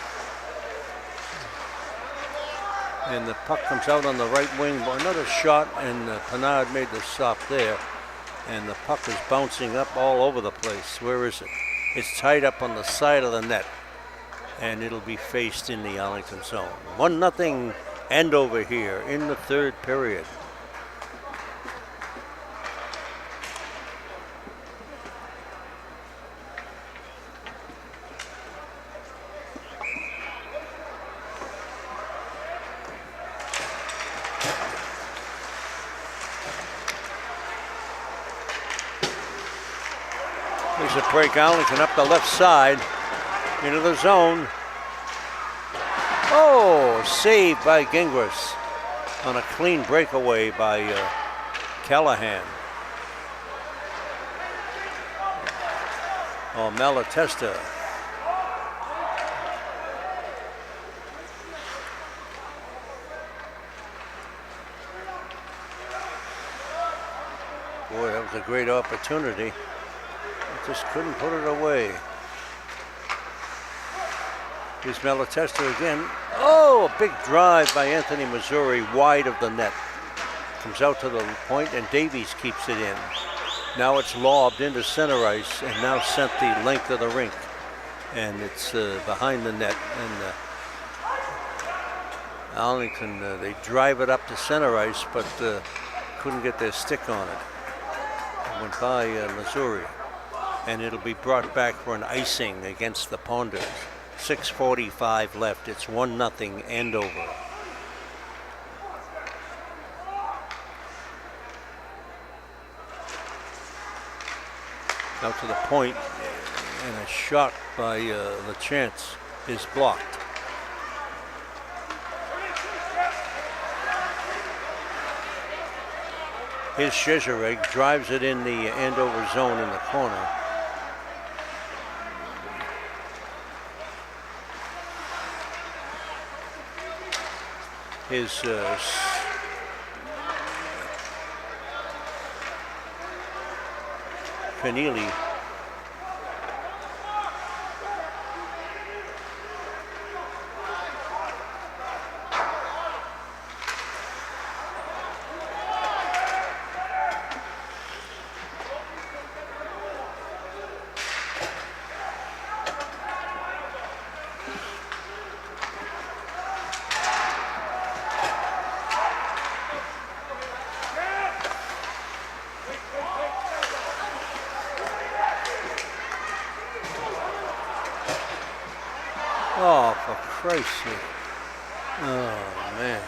And the puck comes out on the right wing. Another shot, and Pennard made the stop there. And the puck is bouncing up all over the place. Where is it? It's tied up on the side of the net. And it'll be faced in the Arlington zone. 1-0 Andover here in the third period. There's a break. Arlington up the left side into the zone. Oh, saved by Gingrich on a clean breakaway by Callahan. Oh, Malatesta. Boy, that was a great opportunity. Just couldn't put it away. Here's Malatesta again. Oh, a big drive by Anthony Missouri wide of the net. Comes out to the point and Davies keeps it in. Now it's lobbed into center ice and now sent the length of the rink. And it's behind the net. And Arlington, they drive it up to center ice, but couldn't get their stick on it. It went by Missouri. And it'll be brought back for an icing against the Ponders. 6:45 left. It's 1-0 Andover. Out to the point, and a shot by LaChance is blocked. Here's Szczerek, drives it in the Andover zone in the corner. His Keneally. Oh, for Christ's sake. Oh, man.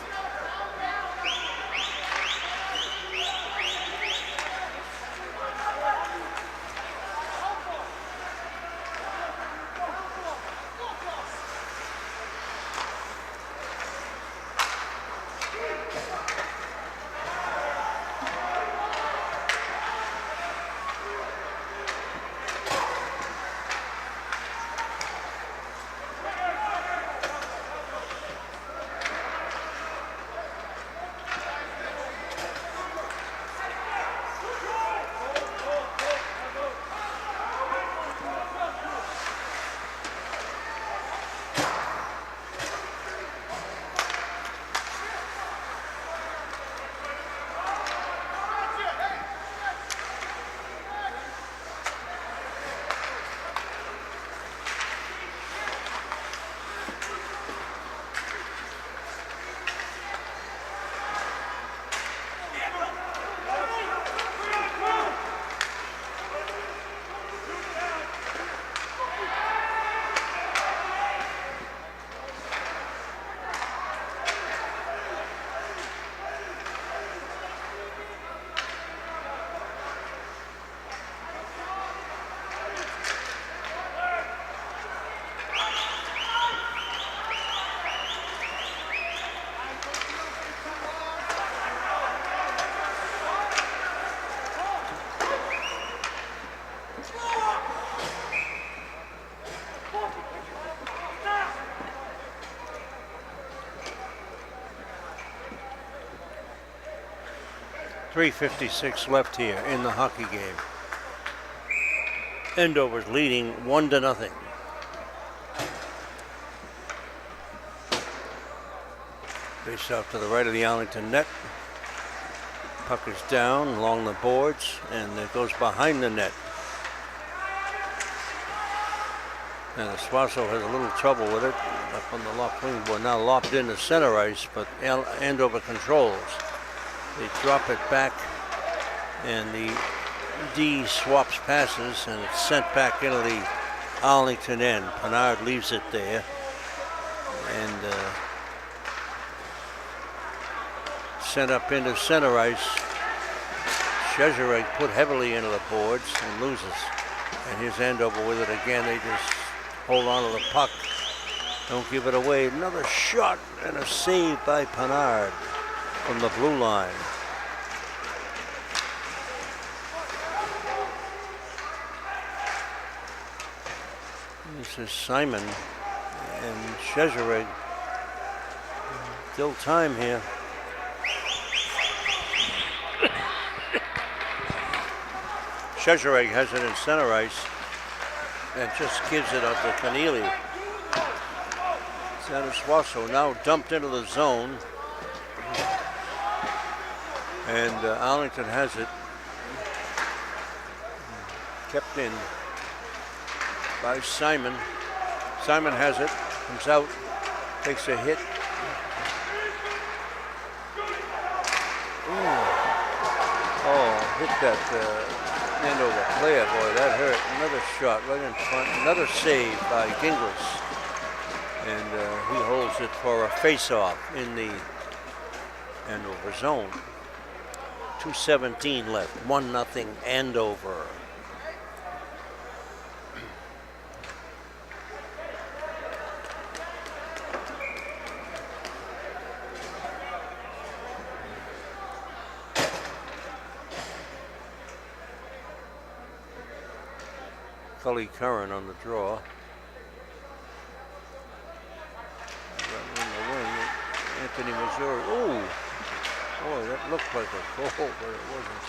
.356 left here in the hockey game. Andover's leading 1-0. Face off to the right of the Arlington net. Puck is down along the boards and it goes behind the net. And Suazo has a little trouble with it up on the left wing board. Now lopped into center ice, but Andover controls. They drop it back, and the D swaps passes, and it's sent back into the Arlington end. Pinard leaves it there, and sent up into center ice. Szczerek put heavily into the boards and loses. And here's Andover with it again. They just hold on to the puck. Don't give it away. Another shot and a save by Pinard from the blue line. This is Simon and Szczerek. Still time here. Chezarek has it in center ice and just gives it up to Keneally. Sanuswaso now dumped into the zone. And Arlington has it. Kept in by Simon. Simon has it, comes out, takes a hit. Ooh. Oh, hit that Andover player, boy, that hurt. Another shot right in front, another save by Ginglas. And he holds it for a face-off in the Andover zone. 2:17 left, 1-0 Andover. Cully Curran on the draw. In the wing, Anthony Missouri. Oh, boy, that looked like a goal, but it wasn't.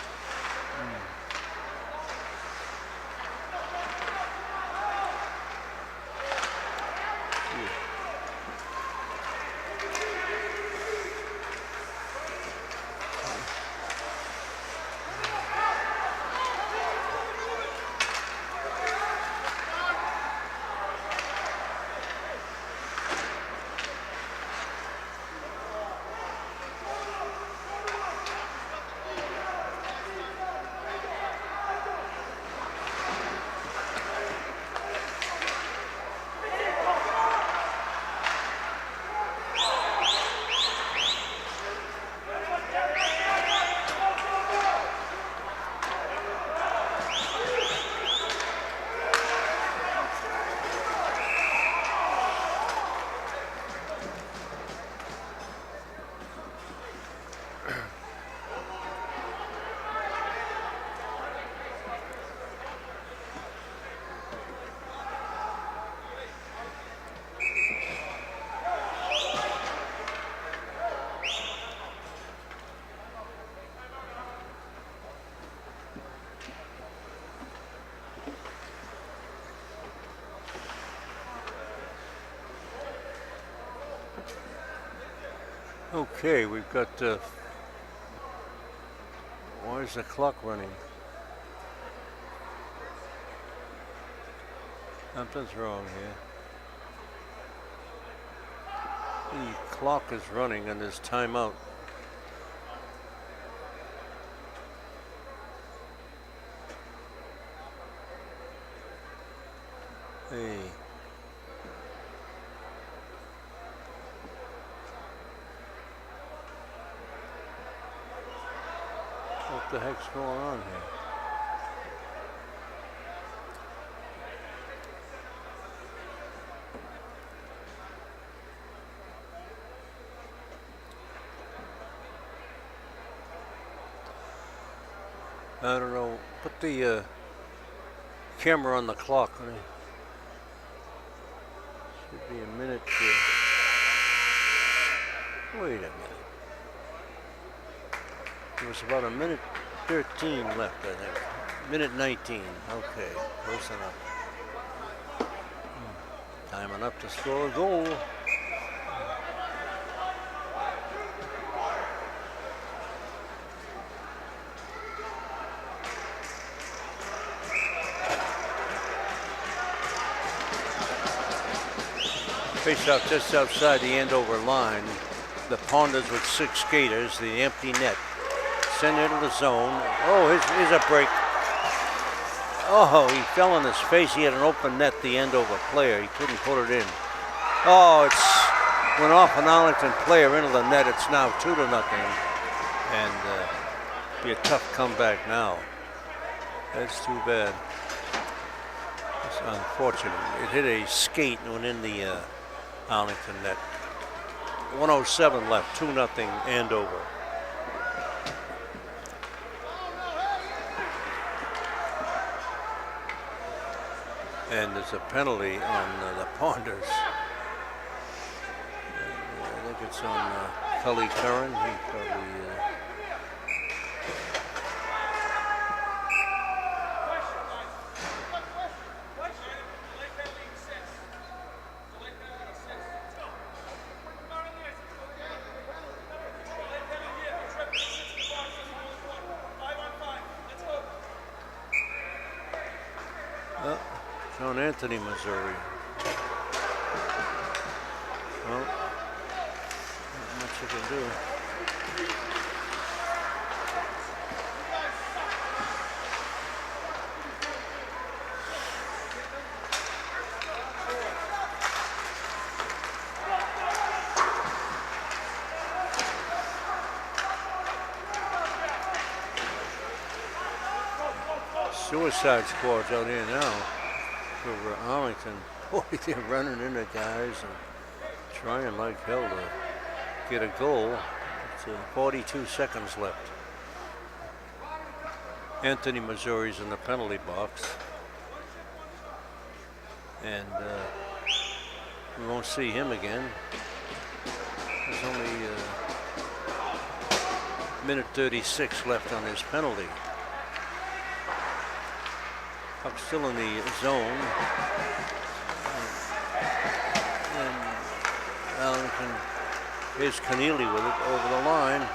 Okay, we've got, why is the clock running? Something's wrong here. The clock is running and there's timeout. Hey. What the heck's going on here? I don't know. Put the camera on the clock, honey. Should be a minute to... Wait a minute. There was about a minute 13 left, I think. Minute 19. Okay, close enough. Time enough to score a goal. Face off just outside the Andover line. The Ponders with 6 skaters, the empty net. Send into the zone. Oh, here's a break. Oh, he fell on his face. He had an open net, the Andover player. He couldn't put it in. Oh, went off an Arlington player into the net. It's now 2-0. And be a tough comeback now. That's too bad. It's unfortunate. It hit a skate and went in the Arlington net. 1:07 left, 2-0 Andover. And there's a penalty on the Ponders. I think it's on Cully Curran. He probably... on Anthony, Missouri. Well, not much you can do. Suicide squad's out here now over Arlington. Boy, they're running into guys and trying like hell to get a goal. It's 42 seconds left. Anthony, Missouri's in the penalty box. And we won't see him again. There's only minute 36 left on his penalty. Puck still in the zone. And Arlington, here's Keneally with it over the line.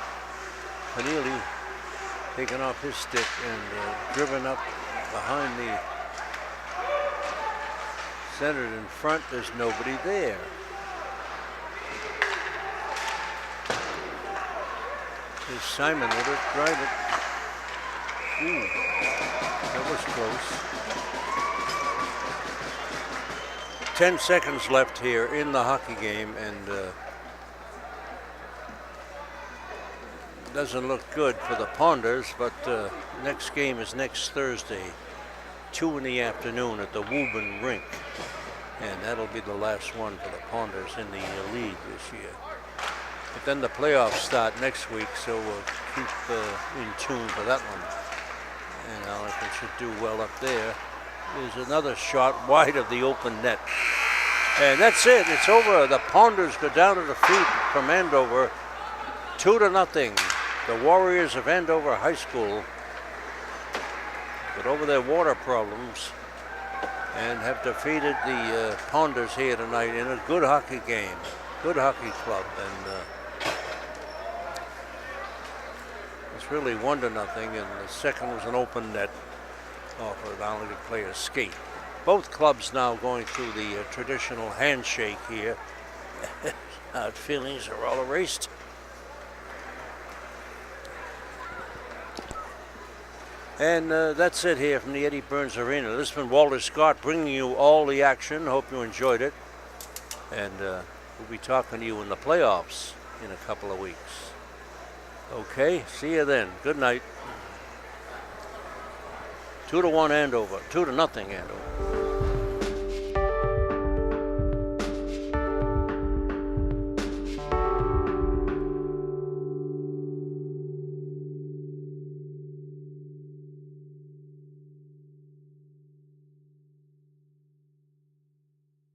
Keneally taking off his stick and driven up behind the centered in front. There's nobody there. Here's Simon with it, drive it. Ooh, that was close. 10 seconds left here in the hockey game, and doesn't look good for the Ponders, but next game is next Thursday, 2 in the afternoon at the Woburn Rink, and that'll be the last one for the Ponders in the league this year. But then the playoffs start next week, so we'll keep in tune for that one. And Arlington should do well up there. There's another shot wide of the open net. And that's it. It's over. The Ponders go down to defeat from Andover, 2-0. The Warriors of Andover High School got over their water problems and have defeated the Ponders here tonight in a good hockey game, good hockey club. And it's really 1-0, and the second was an open net off of an Arlington player's skate. Both clubs now going through the traditional handshake here. Hard feelings are all erased. And that's it here from the Eddie Burns Arena. This has been Walter Scott bringing you all the action. Hope you enjoyed it. And we'll be talking to you in the playoffs in a couple of weeks. Okay, see you then. Good night. 2-1 Andover, 2-0 Andover.